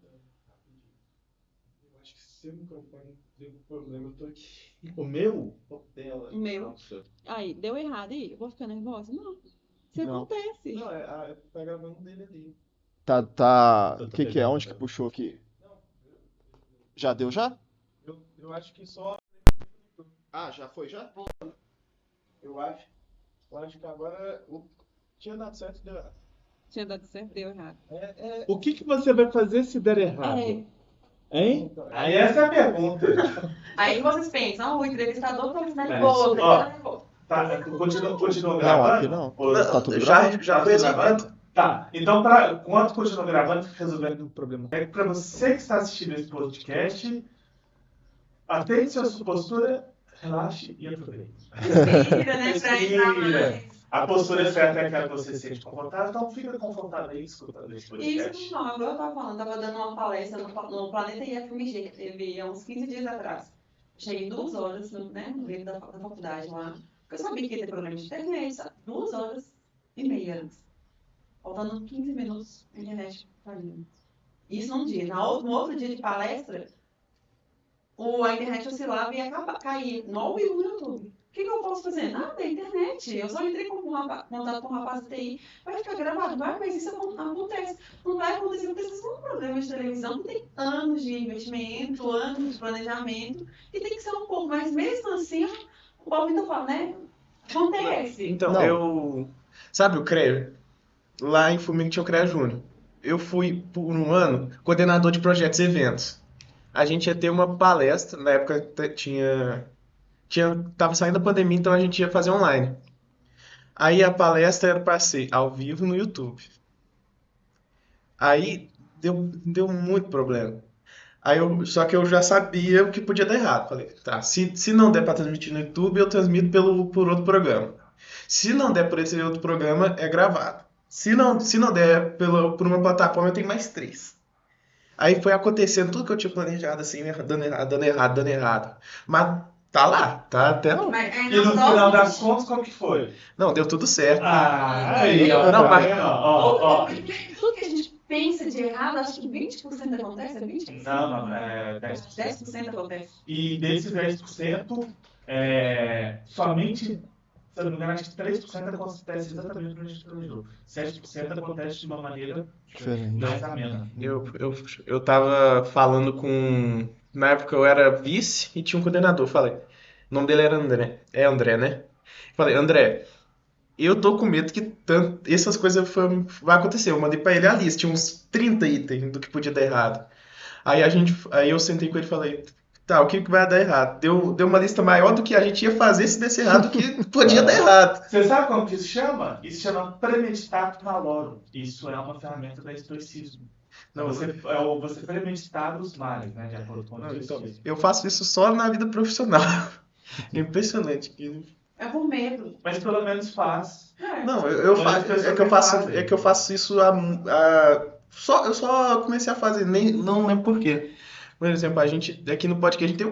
acho que seu microfone deu problema, eu tô aqui. O meu? O meu. Aí, deu errado. E eu vou ficar nervosa? Não. Isso Não. acontece. Não, tá gravando dele ali. Tá. O que é? Onde que puxou aqui? Já deu já? Eu acho que só Já foi, já? Eu acho. Eu acho que agora tinha dado certo e deu errado. Tinha dado certo, deu errado. O que você vai fazer se der errado? Hein? Então, Aí essa é a pergunta. Aí vocês pensam, o entrevistador tá É. nervoso, Ó, tá nervoso. Tá, continua Não, gravando? aqui não. Ou- Tá tudo Já gravando. Tá foi tudo gravando? resolvido. Tá, então enquanto continua gravando, resolvendo o problema. É que pra você que está assistindo esse podcast, atente sua postura, relaxe e aproveite. Respira, né? Pra entrar Respira. mais. A postura certa é aquela que você se sente confortável, então fica confortável aí escutando esse podcast. Isso não, agora eu tava falando, tava dando uma palestra no Planeta IFMG, que teve há uns 15 dias atrás. Cheguei 2 horas no meio da faculdade lá, porque eu sabia que ia ter problema de internet, sabe? 2 horas e meia antes. Faltando 15 minutos, a internet falindo. Isso num dia. No outro dia de palestra, a internet oscilava e ia cair no ao vivo no YouTube. O que eu posso fazer? Nada, é internet. Eu só entrei com contato com o rapaz da TI. Vai ficar gravado? Vai, mas isso acontece. Não vai acontecer porque vocês são um programa de televisão que tem anos de investimento, anos de planejamento, e tem que ser um pouco. Mas mesmo assim, o povo ainda fala, né? Acontece. Então, Não. Sabe o CREA? Lá em Fumiga tinha o CREA Júnior. Eu fui, por um ano, coordenador de projetos e eventos. A gente ia ter uma palestra, na época tava saindo a pandemia, então a gente ia fazer online. Aí a palestra era para ser ao vivo no YouTube. Aí deu muito problema. Só que eu já sabia o que podia dar errado. Falei, tá, se não der para transmitir no YouTube, eu transmito por outro programa. Se não der por esse outro programa, é gravado. Se não der por uma plataforma, eu tenho mais 3. Aí foi acontecendo tudo que eu tinha planejado, assim, dando errado. Mas tá lá, tá até não. Mas, E no final das contas, como que foi? Não, deu tudo certo. Aí, ó. Não, mas- Ó. Tudo que a gente pensa de errado, acho que 20% acontece, é 20%? Não, é 10%. 10% acontece. E desses 10%, somente, se eu não me engano, acho que 3% acontece exatamente como a gente planejou. 7% acontece de uma maneira Diferente. mais amena. Eu tava falando com... Na época eu era vice e tinha um coordenador. Falei, o nome dele era André. É André, né? Falei, André, eu tô com medo que essas coisas vai acontecer. Eu mandei pra ele a lista, tinha uns 30 itens do que podia dar errado. Aí eu sentei com ele e falei, tá, o que vai dar errado? Deu uma lista maior do que a gente ia fazer se desse errado, que podia dar errado. Você sabe como que isso chama? Isso chama premeditato malorum. Isso é uma ferramenta da estoicismo. Não, você premeditar os males, né? De acordo com o Então, estoicismo. eu faço isso só na vida profissional. Impressionante. É por medo. Mas pelo menos faz. Não, é que eu faço isso eu só comecei a fazer, não lembro por quê. Por exemplo, a gente aqui no podcast tem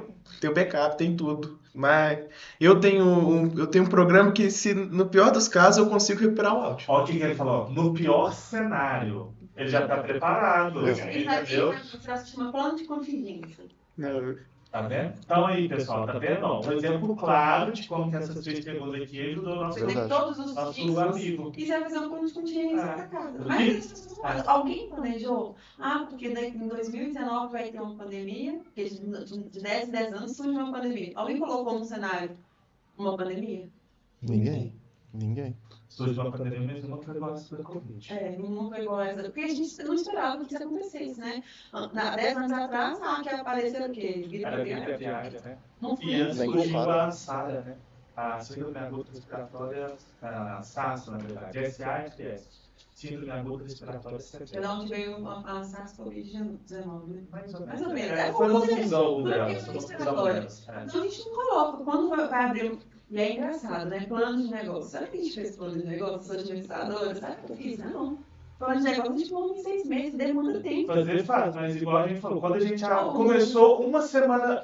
o backup, tem tudo. Mas eu tenho um programa que, se no pior dos casos, eu consigo recuperar o áudio. Olha o que ele falou. No pior cenário, ele já está preparado. Entendeu? Isso se chama plano de contingência. Tá vendo? Então aí, pessoal, tá vendo? Ó, um exemplo claro de como que essas 3 perguntas aqui ajudou o nosso Você tem todos os nosso riscos amigo. e você vai fazer um plano de contingência Ah. pra casa. Tudo Mas bem? as pessoas não fazem. Alguém planejou? Porque daqui em 2019 vai ter uma pandemia, porque de 10 em 10 anos surge uma pandemia. Alguém colocou no cenário uma pandemia? Ninguém. Surgiu uma pandemia, mas não foi igual a da Covid. Não foi igual essa. Porque a gente não esperava que isso acontecesse, né? 10 anos atrás, que apareceu o quê? Gripe Era gripe aviária. aviária, né? Não foi. E antes Nem surgiu compara. a SARA, né? A síndrome aguda respiratória, a SARS, na verdade. SA-FS. Síndrome aguda respiratória De severa. onde veio a SARS-CoV-19, né? Mais ou Mais ou menos. menos. Foi uma fusão Foi uma delas. fusão Foi uma fusão respiratória. delas. Então a gente não coloca. Quando vai abrir. E é engraçado, né? Plano de negócio. Sabe que a gente fez plano de negócio? Sou administradora, sabe o que eu fiz? Não. Plano de negócio a gente monta em 6 meses, demanda tempo. Fazer faz, mas igual a gente falou, quando a gente começou uma semana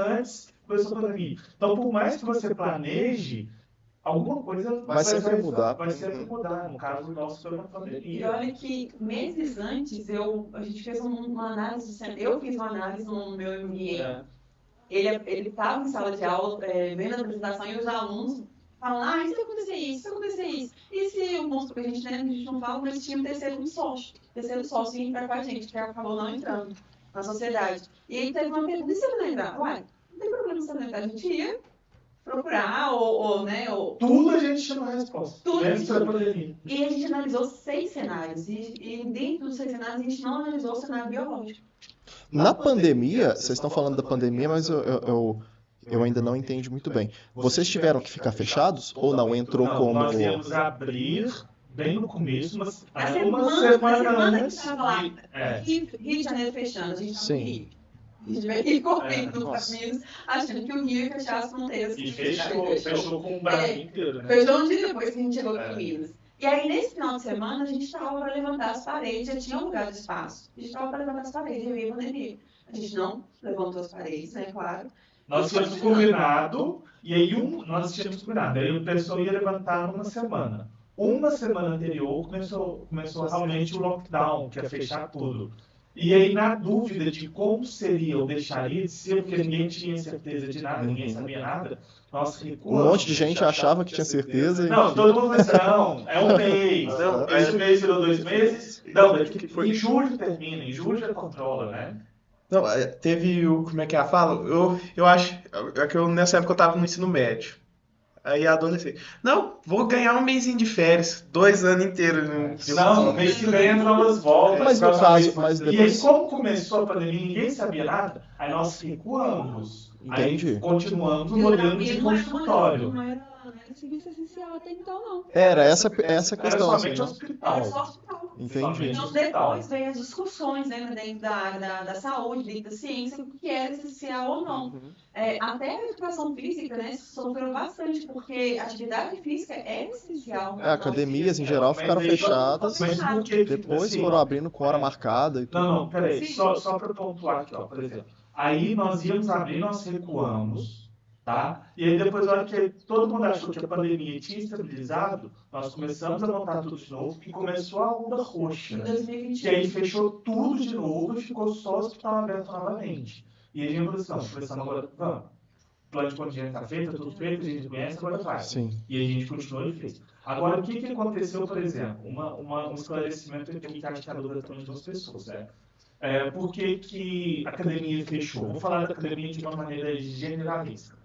antes, começou a pandemia. Então, por mais que você planeje, alguma coisa Vai sempre mudar. Vai sempre mudar. No caso nosso, foi uma E pandemia. olha que meses antes a gente fez uma análise, eu fiz uma análise no meu MBA. Ele estava em sala de aula, vendo a apresentação, e os alunos falam, e se acontecer isso, se acontecer isso? E se o monstro que a gente não fala, mas tinha um terceiro sócio ia entrar com a gente, que acabou não entrando na sociedade. E aí teve uma pergunta, e se ele não entrar? Não tem problema se ele não entrar, a gente ia, procurar, ou né, ou... Tudo a gente tinha uma resposta. Tudo Menos pra pandemia. E a gente analisou 6 cenários, e dentro dos 6 cenários a gente não analisou o cenário biológico. Na pandemia, vocês estão falando da pandemia, mas eu ainda não entendi muito bem. Vocês tiveram que ficar fechados ou não entrou Não, como... nós íamos abrir bem no começo, A uma semana semana que antes. estava lá, É. Rio de Janeiro fechando, a gente Sim. não queria. A gente veio aqui correndo nos nossa. caminhos, achando que o Rio ia fechar as fronteiras. E fechou com o Brasil inteiro, né? Fechou um dia depois que a gente chegou aqui É. em Minas. E aí, nesse final de semana, a gente estava para levantar as paredes, já tinha um lugar de espaço. A gente estava para levantar as paredes, e veio a pandemia. A gente não levantou as paredes, né, claro. Nós tínhamos combinado, e aí nós tínhamos combinado. Aí o pessoal ia levantar numa semana. Uma semana anterior começou realmente o lockdown, que ia fechar tudo. E aí, na dúvida de como seria ou deixaria de ser, porque ninguém tinha certeza de nada, ninguém sabia nada, nós recuamos. Um monte de gente achava que tinha certeza e... Não, todo mundo falou, não, é um mês. Não, Esse mês virou 2 meses. Não, em julho termina, em julho já controla, né? Não, teve o. Como é que é a fala? Eu acho. É que nessa época eu tava no ensino médio. Aí a adolescente. Não, vou ganhar um mêsinho de férias. 2 anos inteiros. Não, mês que vem entra novas voltas. Mas no caso, mas E aí, depois... como começou a pandemia, ninguém sabia nada, aí nós recuamos. Entendi. Aí continuamos o modelo de consultório. Não era serviço essencial até então, não. Era essa a Era questão, assim, somente né? hospital. Era só hospital. Entendi. Então, depois veio as discussões, né, dentro da saúde, dentro da ciência, o que era essencial ou não. Até a educação física, né, sofreu bastante, porque a atividade física é essencial. Academias, em geral, ficaram Mas aí- fechadas. Mas por que Depois assim, foram abrindo com hora marcada e tudo. Não, peraí, Sim. só para pontuar aqui, ó, por exemplo. Aí nós íamos abrir, nós recuamos, tá? E aí depois, na hora que todo mundo achou que a pandemia tinha estabilizado, nós começamos a montar tudo de novo e começou a onda roxa. Em E 2021. aí fechou tudo de novo e ficou só o hospital aberto novamente. E aí a gente falou assim, não, começamos agora, vamos. O plano de contingência está feito, tudo feito, a gente conhece, agora faz. Sim. E aí a gente continuou e fez. Agora, o que aconteceu, por exemplo? Um esclarecimento aqui que acho que é a dúvida também das pessoas, né? Por que a academia fechou? Vou falar da academia de uma maneira generalista.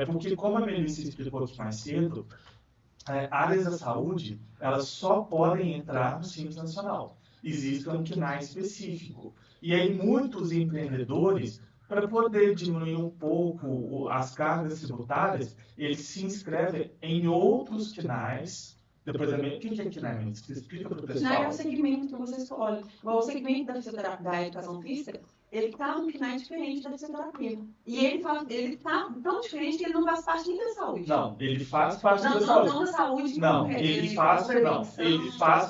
Porque, como a Melissa explicou aqui mais cedo, áreas da saúde, elas só podem entrar no Simples Nacional. Existe um CNAE específico. E aí, muitos empreendedores, para poder diminuir um pouco as cargas tributárias, eles se inscrevem em outros CNAEs. Depois, o que é CNAE? Explica para o Não é pessoal. o segmento que você escolhe. O segmento da fisioterapia, da educação física, ele está num CNAE diferente da fisioterapia. E ele está tão diferente que ele não faz parte nem da saúde. Não, ele faz parte da Não saúde. da saúde. Não, como ele faz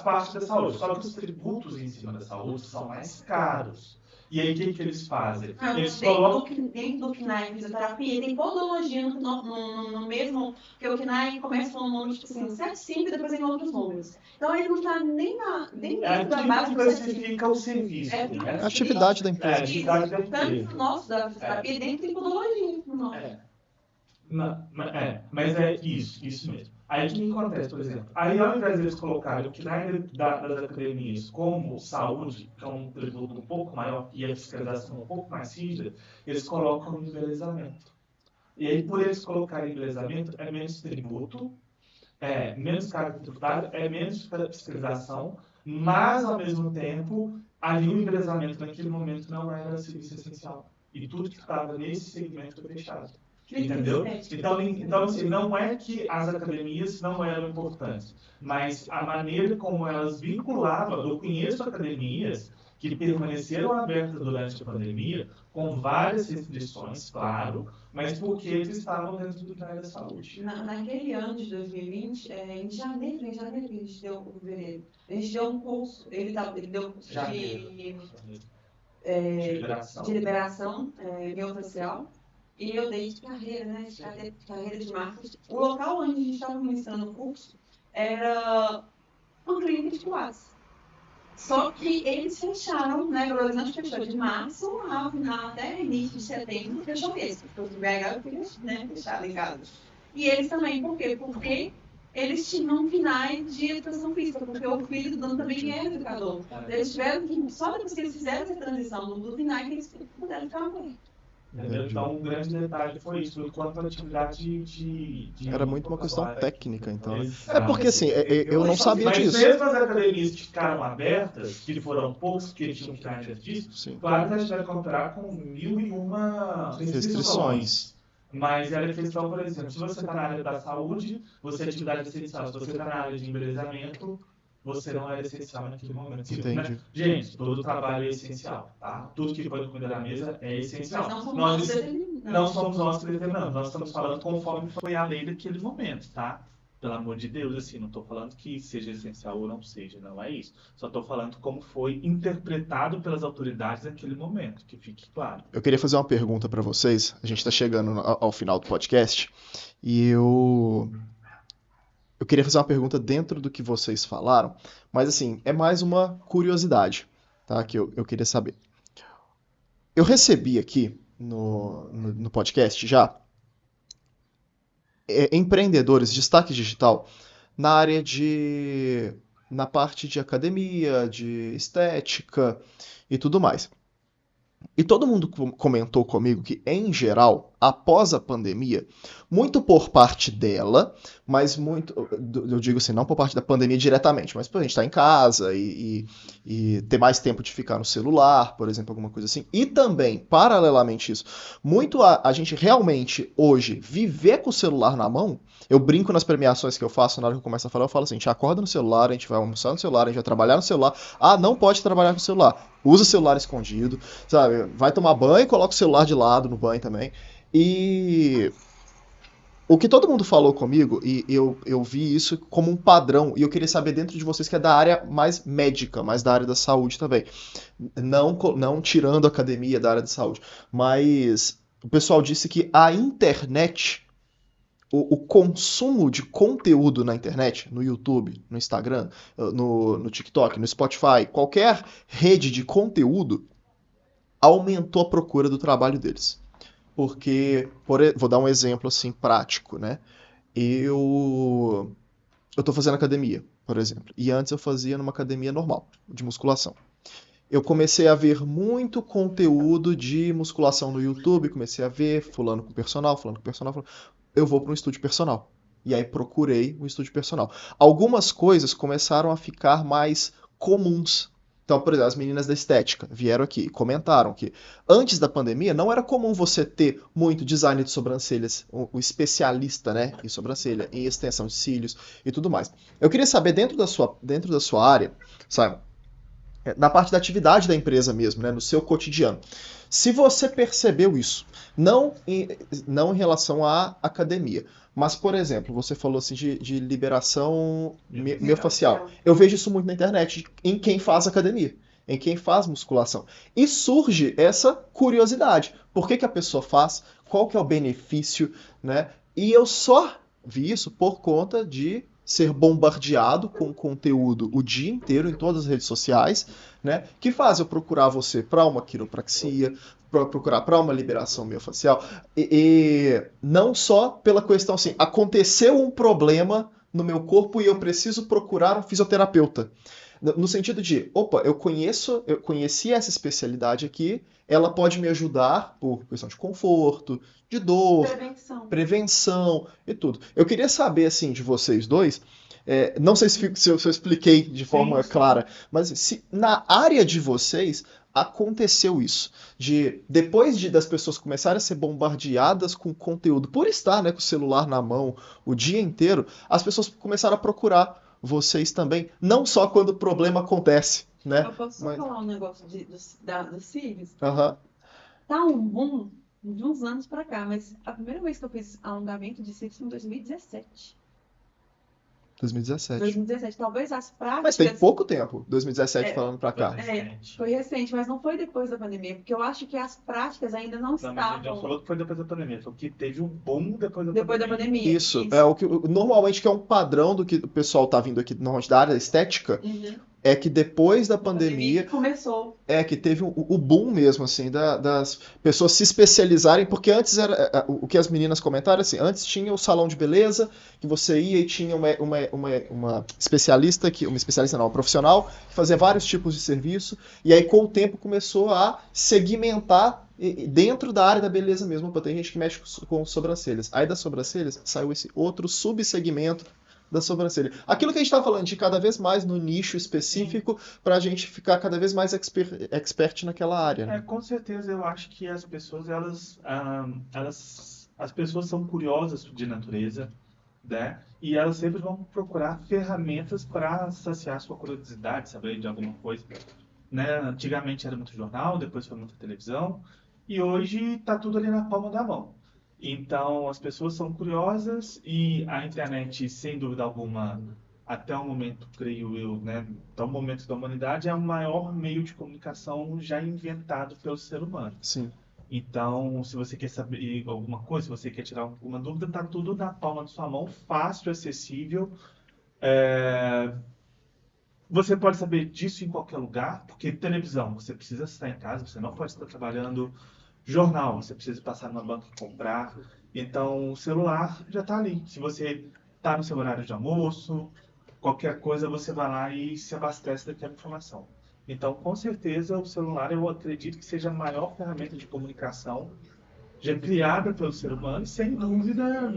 parte da saúde. Só que os tributos em cima da saúde são mais caros. E aí, o que eles fazem? Não, Eles colocam... dentro do CNAE fisioterapia, tem podologia no mesmo, porque o CNAE começa com um número, tipo assim, 75 e depois tem outros números. Então, ele não está nem dentro da base que do 75. classifica o serviço, né? Atividade da empresa. Atividade da Tanto empresa. no nosso da fisioterapia, dentro tem podologia. No nosso. Mas é isso mesmo. Aí o que acontece, por exemplo? Aí ao invés de eles colocarem o CNAE das academias como saúde, que é um tributo um pouco maior e a fiscalização um pouco mais rígida, eles colocam o embelezamento. E aí por eles colocarem embelezamento, é menos tributo, é menos carga tributária, é menos fiscalização, mas ao mesmo tempo, ali o embelezamento naquele momento não era serviço essencial. E tudo que estava nesse segmento foi fechado. Entendeu? Então, assim, não é que as academias não eram importantes, mas a maneira como elas vinculavam, eu conheço academias que permaneceram abertas durante a pandemia, com várias restrições, claro, mas porque eles estavam dentro do CNAE da saúde. Naquele ano de 2020, em janeiro que a gente deu o fevereiro, a gente deu um curso, ele deu um curso de liberação biofacial. E eu dei de carreira, né? De carreira de marketing. O local onde a gente estava ministrando o curso era uma clínica de Pilates. Só que eles fecharam, né? O Belo Horizonte fechou de março até início de setembro, fechou mesmo. Porque o BH fica, né, fechado em casa. E eles também, por quê? Porque eles tinham um CNAE de educação física, porque o filho do dono também era educador. Eles tiveram que, só depois que eles fizeram essa transição do CNAE, que eles puderam ficar abertos. Entendeu? Então, um grande detalhe foi isso, enquanto a atividade Era muito uma questão técnica, então. Né? Exato. Porque assim, eu não sabia Mas disso. mesmo as academias que ficaram abertas, que foram poucos que tinham que antes disso, Sim. claro que a gente vai comprar com 1001 restrições. Mas era questão, por exemplo, se você está na área da saúde, você é atividade essencial. Se você está na área de embelezamento, você não era essencial naquele momento. Entendi. Né? Gente, todo trabalho é essencial, tá? Tudo que põe comida na mesa é essencial. Não somos nós que determinamos, nós estamos falando conforme foi a lei daquele momento, tá? Pelo amor de Deus, assim, não estou falando que seja essencial ou não seja, não é isso. Só estou falando como foi interpretado pelas autoridades naquele momento, que fique claro. Eu queria fazer uma pergunta para vocês, a gente está chegando ao final do podcast, e eu queria fazer uma pergunta dentro do que vocês falaram, mas assim, é mais uma curiosidade, tá? Que eu queria saber. Eu recebi aqui no podcast já empreendedores, destaque digital, na parte de academia, de estética e tudo mais. E todo mundo comentou comigo que, em geral, após a pandemia, muito por parte dela, mas muito, eu digo assim, não por parte da pandemia diretamente, mas por a gente estar em casa e ter mais tempo de ficar no celular, por exemplo, alguma coisa assim. E também, paralelamente isso, muito a gente realmente, hoje, viver com o celular na mão. Eu brinco nas premiações que eu faço, na hora que eu começo a falar, eu falo assim, a gente acorda no celular, a gente vai almoçar no celular, a gente vai trabalhar no celular. Ah, não pode trabalhar com o celular. Usa o celular escondido, sabe? Vai tomar banho, coloca o celular de lado no banho também. E o que todo mundo falou comigo, e eu vi isso como um padrão, e eu queria saber dentro de vocês que é da área mais médica, mais da área da saúde também. Não tirando a academia da área da saúde, mas o pessoal disse que a internet, o consumo de conteúdo na internet, no YouTube, no Instagram, no TikTok, no Spotify, qualquer rede de conteúdo, aumentou a procura do trabalho deles. Porque, vou dar um exemplo assim prático, né? Eu tô fazendo academia, por exemplo, e antes eu fazia numa academia normal, de musculação. Eu comecei a ver muito conteúdo de musculação no YouTube, comecei a ver fulano com personal. Eu vou para um estúdio personal. E aí procurei um estúdio personal. Algumas coisas começaram a ficar mais comuns. Então, por exemplo, as meninas da estética vieram aqui e comentaram que antes da pandemia não era comum você ter muito design de sobrancelhas, o especialista, né, em sobrancelha, em extensão de cílios e tudo mais. Eu queria saber, dentro da sua área, Simon, na parte da atividade da empresa mesmo, né, no seu cotidiano, se você percebeu isso, não em relação à academia, mas, por exemplo, você falou assim de liberação miofascial. Eu vejo isso muito na internet, em quem faz academia, em quem faz musculação. E surge essa curiosidade. Por que a pessoa faz? Qual que é o benefício? Né? E eu só vi isso por conta de ser bombardeado com conteúdo o dia inteiro em todas as redes sociais, né, que faz eu procurar você para uma quiropraxia, procurar para uma liberação miofascial, e não só pela questão assim, aconteceu um problema no meu corpo e eu preciso procurar um fisioterapeuta. No sentido de, opa, eu conheci essa especialidade aqui, ela pode me ajudar por questão de conforto, de dor, prevenção e tudo. Eu queria saber, assim, de vocês dois, não sei se eu expliquei de forma clara, mas se na área de vocês aconteceu isso, depois das pessoas começarem a ser bombardeadas com conteúdo, por estar, né, com o celular na mão o dia inteiro, as pessoas começaram a procurar vocês também, não só quando o problema acontece, né? Eu posso só falar um negócio dos cílios? Uhum. Tá um boom de uns anos pra cá, mas a primeira vez que eu fiz alongamento de cílios foi em 2017. 2017. Talvez as práticas... Mas tem pouco tempo, 2017 falando pra cá. Foi recente, mas não foi depois da pandemia, porque eu acho que as práticas ainda não estavam... Não falou que foi depois da pandemia, falou que teve um boom depois da pandemia. Isso, é o que normalmente que é um padrão do que o pessoal tá vindo aqui normalmente da área estética. é que depois da pandemia começou. que teve o boom mesmo, assim, das pessoas se especializarem, porque antes era o que as meninas comentaram, assim, antes tinha o salão de beleza, que você ia e tinha uma especialista, uma profissional, que fazia vários tipos de serviço, e aí com o tempo começou a segmentar dentro da área da beleza mesmo, porque tem gente que mexe com sobrancelhas. Aí das sobrancelhas saiu esse outro subsegmento da sobrancelha. Aquilo que a gente está falando de cada vez mais no nicho específico para a gente ficar cada vez mais expert naquela área. Né? Com certeza eu acho que as pessoas as pessoas são curiosas de natureza, né? E elas sempre vão procurar ferramentas para saciar sua curiosidade, saber de alguma coisa. Né? Antigamente era muito jornal, depois foi muita televisão e hoje está tudo ali na palma da mão. Então, as pessoas são curiosas e a internet, sem dúvida alguma, até o momento, creio eu, né, até o momento da humanidade, é o maior meio de comunicação já inventado pelo ser humano. Sim. Então, se você quer saber alguma coisa, se você quer tirar alguma dúvida, está tudo na palma de sua mão, fácil, acessível. Você pode saber disso em qualquer lugar, porque televisão, você precisa estar em casa, você não pode estar trabalhando. Jornal, você precisa passar numa banca e comprar. Então, o celular já está ali. Se você está no seu horário de almoço, qualquer coisa, você vai lá e se abastece daquela informação. Então, com certeza, o celular, eu acredito que seja a maior ferramenta de comunicação já criada pelo ser humano. E, sem dúvida,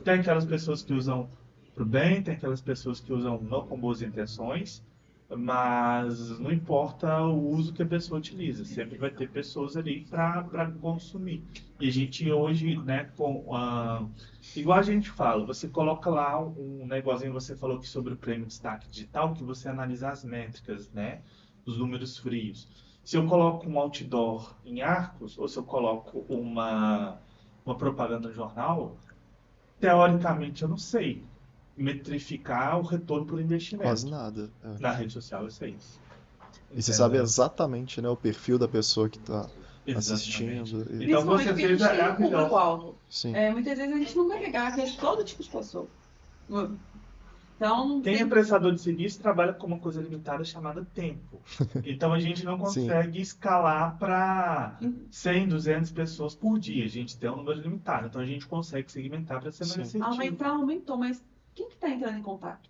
tem aquelas pessoas que usam para o bem, tem aquelas pessoas que usam não com boas intenções. Mas não importa o uso que a pessoa utiliza, sempre vai ter pessoas ali para consumir. E a gente hoje, né, igual a gente fala, você coloca lá um negocinho, você falou que sobre o prêmio destaque digital, que você analisa as métricas, né, os números frios. Se eu coloco um outdoor em Arcos, ou se eu coloco uma propaganda no jornal, teoricamente eu não sei metrificar o retorno por investimento. Quase nada. Na rede social, eu sei isso. E você sabe exatamente, né, o perfil da pessoa que está assistindo. Então, com certeza é a melhor. Muitas vezes a gente não vai pegar todo tipo de pessoa. Então, quem é prestador de serviço trabalha com uma coisa limitada chamada tempo. Então, a gente não consegue escalar para 100, 200 pessoas por dia. A gente tem um número limitado. Então, a gente consegue segmentar para ser mais assertivo. Aumentou, mas quem que está entrando em contato?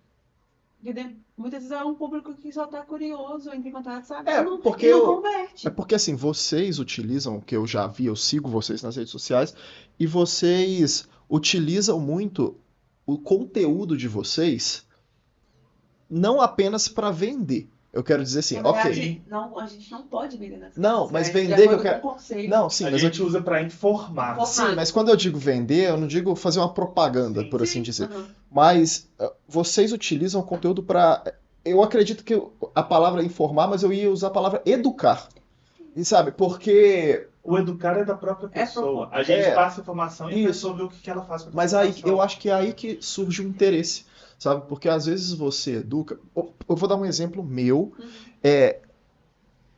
Porque muitas vezes é um público que só está curioso, entra em contato, sabe? Não converte. É porque assim, vocês utilizam, que eu já vi, eu sigo vocês nas redes sociais, e vocês utilizam muito o conteúdo de vocês não apenas para vender. Eu quero dizer assim, ok. Não, a gente não pode vender nessa Não, mas vender que eu quero. Não, sim, a mas gente usa para informar. Sim, mas quando eu digo vender, eu não digo fazer uma propaganda, por assim dizer. Mas vocês utilizam o conteúdo para. Eu acredito que a palavra informar, mas eu ia usar a palavra educar. E sabe, porque. O educar é da própria pessoa. A gente passa informação e a pessoa vê o que ela faz com a Mas aí, eu acho que é aí que surge o interesse. Sabe? Porque às vezes você educa. Eu vou dar um exemplo meu.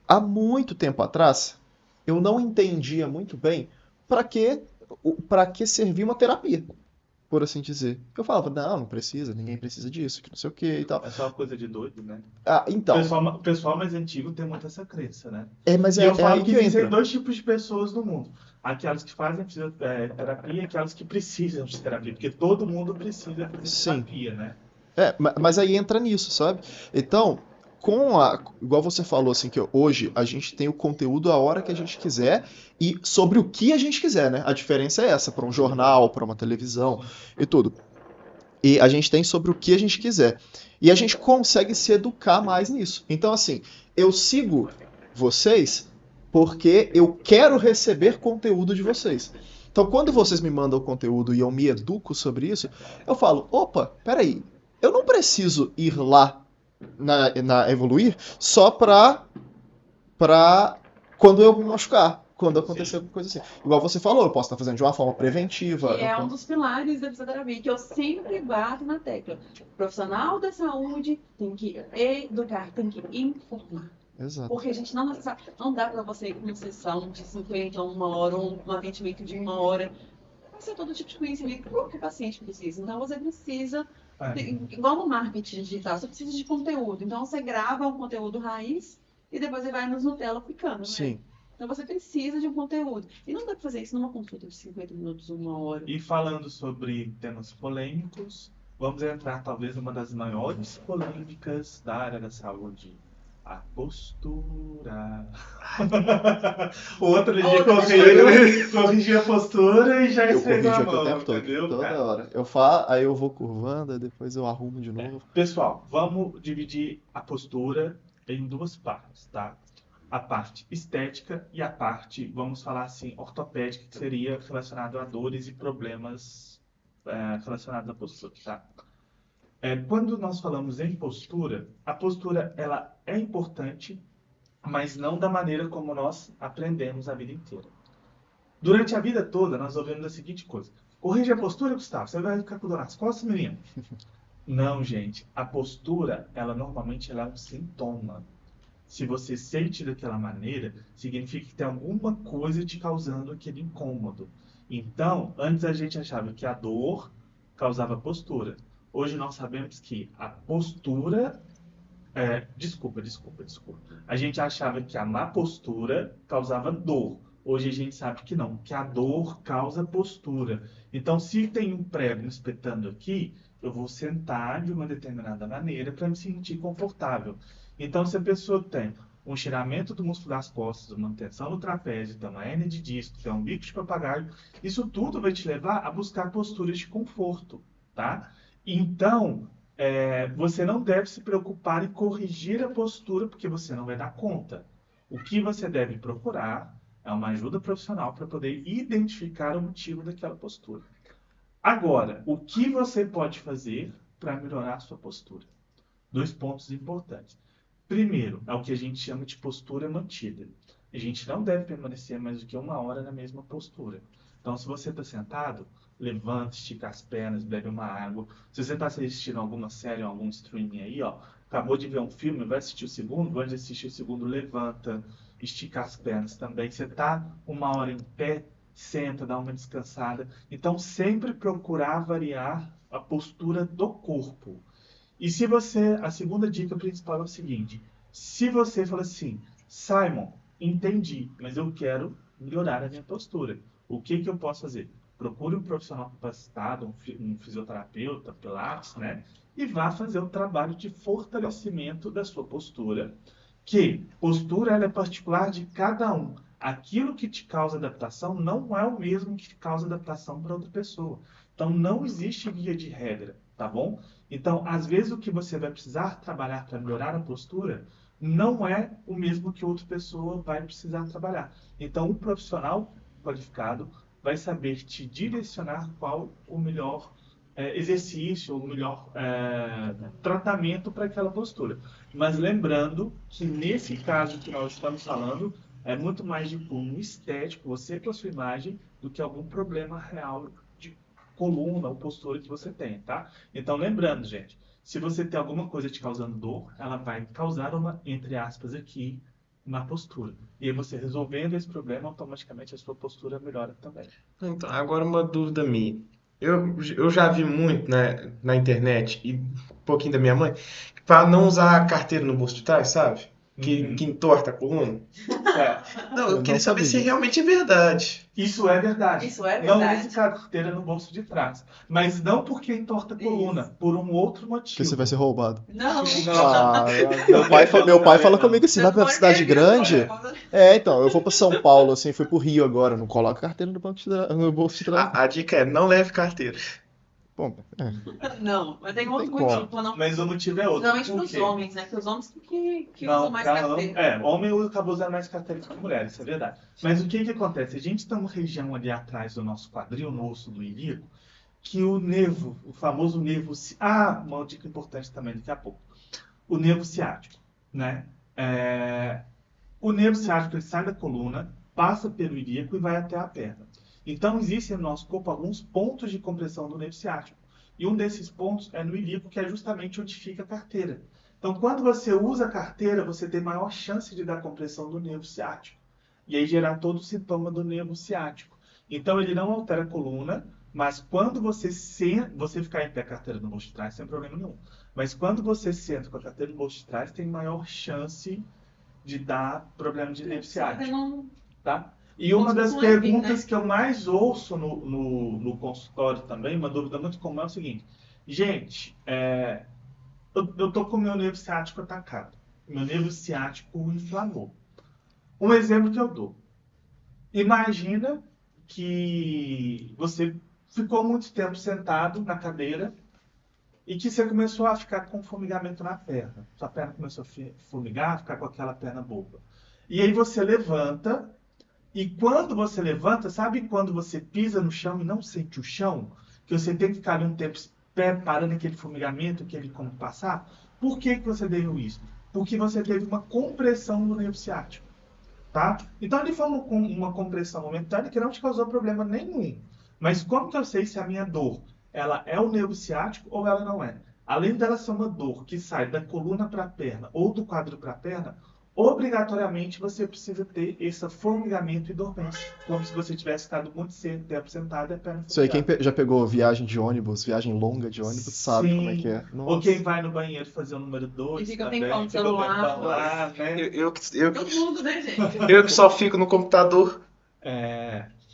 Há muito tempo atrás, eu não entendia muito bem para que servir uma terapia, por assim dizer. Eu falava, não precisa, ninguém precisa disso, que não sei o que e tal. É só uma coisa de doido, né? Então. O pessoal mais antigo tem muito essa crença, né? Mas eu falo que existem dois tipos de pessoas no mundo. Aquelas que fazem terapia e aquelas que precisam de terapia. Porque todo mundo precisa de terapia, né? Mas aí entra nisso, sabe? Então, igual você falou, assim, que hoje a gente tem o conteúdo a hora que a gente quiser e sobre o que a gente quiser, né? A diferença é essa, para um jornal, para uma televisão e tudo. E a gente tem sobre o que a gente quiser. E a gente consegue se educar mais nisso. Então, assim, eu sigo vocês porque eu quero receber conteúdo de vocês. Então, quando vocês me mandam conteúdo e eu me educo sobre isso, eu falo, opa, peraí, eu não preciso ir lá na Evoluir só pra quando eu me machucar, quando acontecer alguma coisa assim. Igual você falou, eu posso estar fazendo de uma forma preventiva. E um dos pilares da fisioterapia, que eu sempre bato na tecla. O profissional da saúde tem que educar, tem que informar. Exato. Porque a gente não dá para você ir com uma sessão de 50 a 1 hora, ou um atendimento de 1 hora. Vai ser todo tipo de conhecimento que o paciente precisa. Então você precisa Igual no marketing digital, você precisa de conteúdo. Então, você grava um conteúdo raiz e depois você vai nos Nutella ficando, né? Sim. Então, você precisa de um conteúdo. E não dá pra fazer isso numa consulta de 50 minutos, 1 hora. E falando sobre temas polêmicos, vamos entrar talvez numa das maiores polêmicas da área da saúde. A postura. O outro dia corrigiu a postura e já Eu esfregou corrijo a aqui o mão, tempo todo, entendeu, toda cara? hora. Aí eu vou curvando, aí depois eu arrumo de novo. Pessoal, vamos dividir a postura em duas partes, tá? A parte estética e a parte, vamos falar assim, ortopédica, que seria relacionado a dores e problemas relacionados à postura, tá? Quando nós falamos em postura, a postura ela é importante, mas não da maneira como nós aprendemos a vida inteira. Durante a vida toda, nós ouvimos a seguinte coisa: corrige a postura, Gustavo, você vai ficar com dor nas costas, menino? Não, gente. A postura, normalmente ela é um sintoma. Se você sente daquela maneira, significa que tem alguma coisa te causando aquele incômodo. Então, antes a gente achava que a dor causava postura. Hoje nós sabemos que a postura... Desculpa. A gente achava que a má postura causava dor. Hoje a gente sabe que não, que a dor causa postura. Então, se tem um prego me espetando aqui, eu vou sentar de uma determinada maneira para me sentir confortável. Então, se a pessoa tem um estiramento do músculo das costas, uma tensão no trapézio, tem uma hérnia de disco, tem um bico de papagaio, isso tudo vai te levar a buscar posturas de conforto, tá? Então, você não deve se preocupar em corrigir a postura, porque você não vai dar conta. O que você deve procurar é uma ajuda profissional para poder identificar o motivo daquela postura. Agora, o que você pode fazer para melhorar a sua postura? 2 pontos importantes. Primeiro, é o que a gente chama de postura mantida. A gente não deve permanecer mais do que 1 hora na mesma postura. Então, se você está sentado, levanta, estica as pernas, bebe uma água. Se você está assistindo alguma série, algum streaming aí, acabou de ver um filme, vai assistir o segundo, antes de assistir o segundo, levanta, estica as pernas também. Você está 1 hora em pé, senta, dá uma descansada. Então, sempre procurar variar a postura do corpo. E a segunda dica principal é o seguinte: se você fala assim, Simon, entendi, mas eu quero melhorar a minha postura, o que eu posso fazer? Procure um profissional capacitado, um fisioterapeuta, pilates, né? E vá fazer o trabalho de fortalecimento da sua postura. Que postura ela é particular de cada um. Aquilo que te causa adaptação não é o mesmo que te causa adaptação para outra pessoa. Então, não existe via de regra, tá bom? Então, às vezes, o que você vai precisar trabalhar para melhorar a postura não é o mesmo que outra pessoa vai precisar trabalhar. Então, um profissional qualificado vai saber te direcionar qual o melhor exercício, o melhor tratamento para aquela postura. Mas lembrando que nesse caso que nós estamos falando, é muito mais de cunho estético, você com a sua imagem, do que algum problema real de coluna ou postura que você tem, tá? Então, lembrando, gente, se você tem alguma coisa te causando dor, ela vai causar uma, entre aspas aqui, uma postura. E aí você resolvendo esse problema, automaticamente a sua postura melhora também. Então, agora uma dúvida minha. Eu já vi muito na internet, e um pouquinho da minha mãe, para não usar a carteira no bolso de trás, sabe? Que entorta a coluna. Não, eu queria saber se realmente é verdade. Isso é verdade. Isso é Não verdade. use carteira no bolso de trás. Mas não porque entorta a coluna, por um outro motivo. Porque você vai ser roubado. Não. Meu pai fala comigo assim, vai pra uma cidade grande. Então, eu vou pra São Paulo, assim, fui pro Rio agora, não coloca carteira no bolso de trás. A dica é, não leve carteira. Bom, Não, mas tem outro Não tem motivo para não. Mas o motivo é outro. Principalmente para os Por quê? homens, né? Porque os homens que Não, usam mais carteira. Homem acabou usando mais carteira que mulher, isso é verdade. Mas o que acontece? A gente tem uma região ali atrás do nosso quadril, no osso do ilíaco, que o nervo, o famoso nervo... uma dica importante também daqui a pouco. O nervo ciático, né? O nervo ciático ele sai da coluna, passa pelo ilíaco e vai até a perna. Então, existem no nosso corpo alguns pontos de compressão do nervo ciático. E um desses pontos é no ilíaco, que é justamente onde fica a carteira. Então, quando você usa a carteira, você tem maior chance de dar compressão do nervo ciático. E aí gerar todo o sintoma do nervo ciático. Então, ele não altera a coluna, Mas quando você ficar em pé com a carteira no bolso de trás, sem problema nenhum. Mas quando você senta com a carteira no bolso de trás, tem maior chance de dar problema de nervo ciático. Tá? E uma das perguntas que eu mais ouço no consultório também, uma dúvida muito comum é o seguinte: gente, eu tô com o meu nervo ciático atacado. Meu nervo ciático inflamou. Um exemplo que eu dou. Imagina que você ficou muito tempo sentado na cadeira e que você começou a ficar com formigamento na perna. Sua perna começou a formigar, ficar com aquela perna boba. E aí você levanta, e quando você levanta, sabe quando você pisa no chão e não sente o chão? Que você tem que ficar ali um tempo parando aquele formigamento, aquele como passar? Por que você deu isso? Porque você teve uma compressão no nervo ciático. Tá? Então ele foi uma compressão momentânea que não te causou problema nenhum. Mas como que eu sei se a minha dor ela é o nervo ciático ou ela não é? Além dela ser uma dor que sai da coluna para a perna ou do quadril para a perna, obrigatoriamente você precisa ter esse formigamento e dormência. Como se você tivesse estado muito tempo sentado e a perna Isso aí, quem já pegou viagem de ônibus, viagem longa de ônibus, sabe como é que é. Nossa. Ou quem vai no banheiro fazer o número 2 e fica também. Fica celular. Lá, né? Todo mundo, né, gente? Eu que só fico no computador.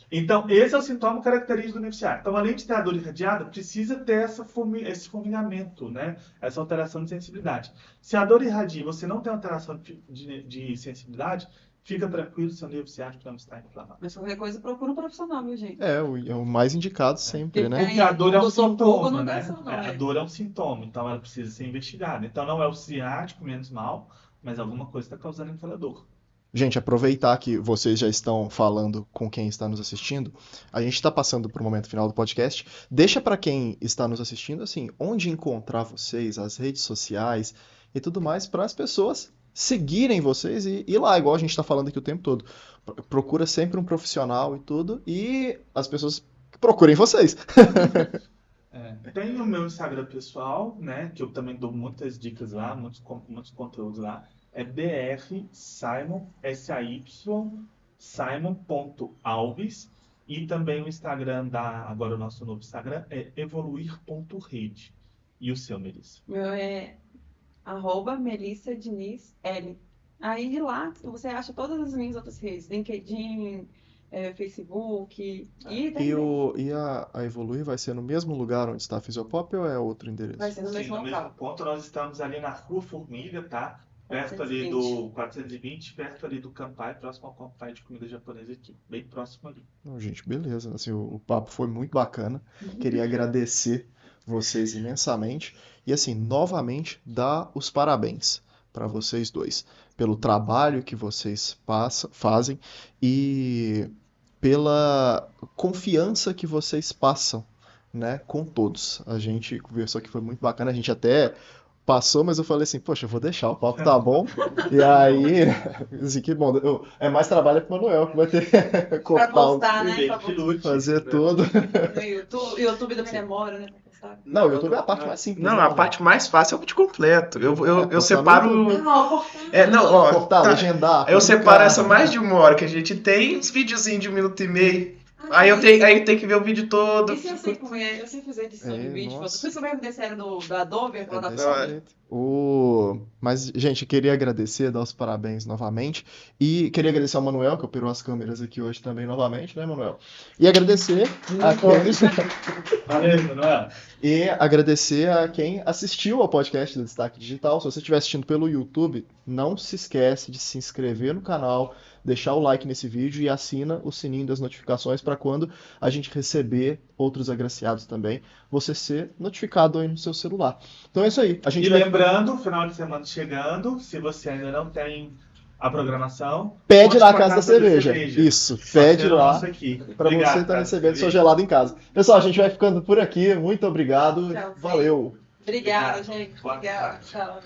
Então, esse é o sintoma característico do nervo ciático. Então, além de ter a dor irradiada, precisa ter esse formigamento, né? Essa alteração de sensibilidade. Se a dor irradia e você não tem alteração de sensibilidade, fica tranquilo, seu nervo ciático não está inflamado. Mas qualquer coisa, procura um profissional, viu, gente? É o mais indicado sempre, né? Porque a dor é um sintoma, não né? desce, não, A dor é um sintoma, então ela precisa ser investigada. Então, não é o ciático, menos mal, mas alguma coisa está causando aquela dor. Gente, aproveitar que vocês já estão falando com quem está nos assistindo, a gente está passando para o momento final do podcast. Deixa para quem está nos assistindo, assim, onde encontrar vocês, as redes sociais e tudo mais, para as pessoas seguirem vocês e ir lá, igual a gente está falando aqui o tempo todo. Procura sempre um profissional e tudo, e as pessoas procurem vocês. Tem o meu Instagram pessoal, né, que eu também dou muitas dicas lá, muitos conteúdos lá. É drsimon, simon.alves, e também o Instagram agora o nosso novo Instagram é evoluir.rede. E o seu, Melissa? Meu é @melissa_diniz_l. Aí de lá você acha todas as minhas outras redes, LinkedIn, Facebook, E a Evoluir vai ser no mesmo lugar onde está a Fisiopop ou é outro endereço? Vai ser no mesmo mesmo local. ponto. Nós estamos ali na Rua Formiga, tá? Perto ali do 420, perto ali do Campai, próximo ao Campai de comida japonesa aqui, bem próximo ali. Não, gente, beleza. Assim, o papo foi muito bacana. Queria agradecer vocês imensamente. E assim, novamente, dar os parabéns para vocês dois. Pelo trabalho que vocês fazem e pela confiança que vocês passam, né, com todos. A gente conversou que foi muito bacana. A gente até passou, mas eu falei assim, poxa, eu vou deixar, o papo tá bom. E aí, assim, que bom. É mais trabalho pro Manuel, que vai ter que cortar Pra postar, né? fazer tudo. No YouTube da memória, né? Não, o YouTube é a parte mais simples. Não, né, a parte mais fácil é o vídeo completo. Eu postar separo. no YouTube. Não, Cortar, legendar. Eu separo publicar. essa mais de 1 hora que a gente tem, uns videozinhos de 1 minuto e meio. Aí eu tenho que ver o vídeo todo. Isso eu sei como é, eu sei fazer edição de vídeo. nossa. Por isso que eu desse era da Adobe, a Desse plataforma. jeito. Mas, gente, queria agradecer, dar os parabéns novamente. E queria agradecer ao Manuel, que operou as câmeras aqui hoje também novamente, né, Manuel? E agradecer Valeu, Manuel. E agradecer a quem assistiu ao podcast do Destaque Digital. Se você estiver assistindo pelo YouTube, não se esquece de se inscrever no canal, deixar o like nesse vídeo e assina o sininho das notificações para quando a gente receber outros agraciados também, você ser notificado aí no seu celular. Então é isso aí. A gente E vai... lembrando, final de semana chegando, se você ainda não tem a programação, Pede conte lá a com a Casa da Cerveja. Isso, pede lá para você estar recebendo seu gelado em casa. Pessoal, a gente vai ficando por aqui. Muito obrigado. Tchau, Valeu. Obrigada, gente. Boa Obrigada. tarde. Tchau.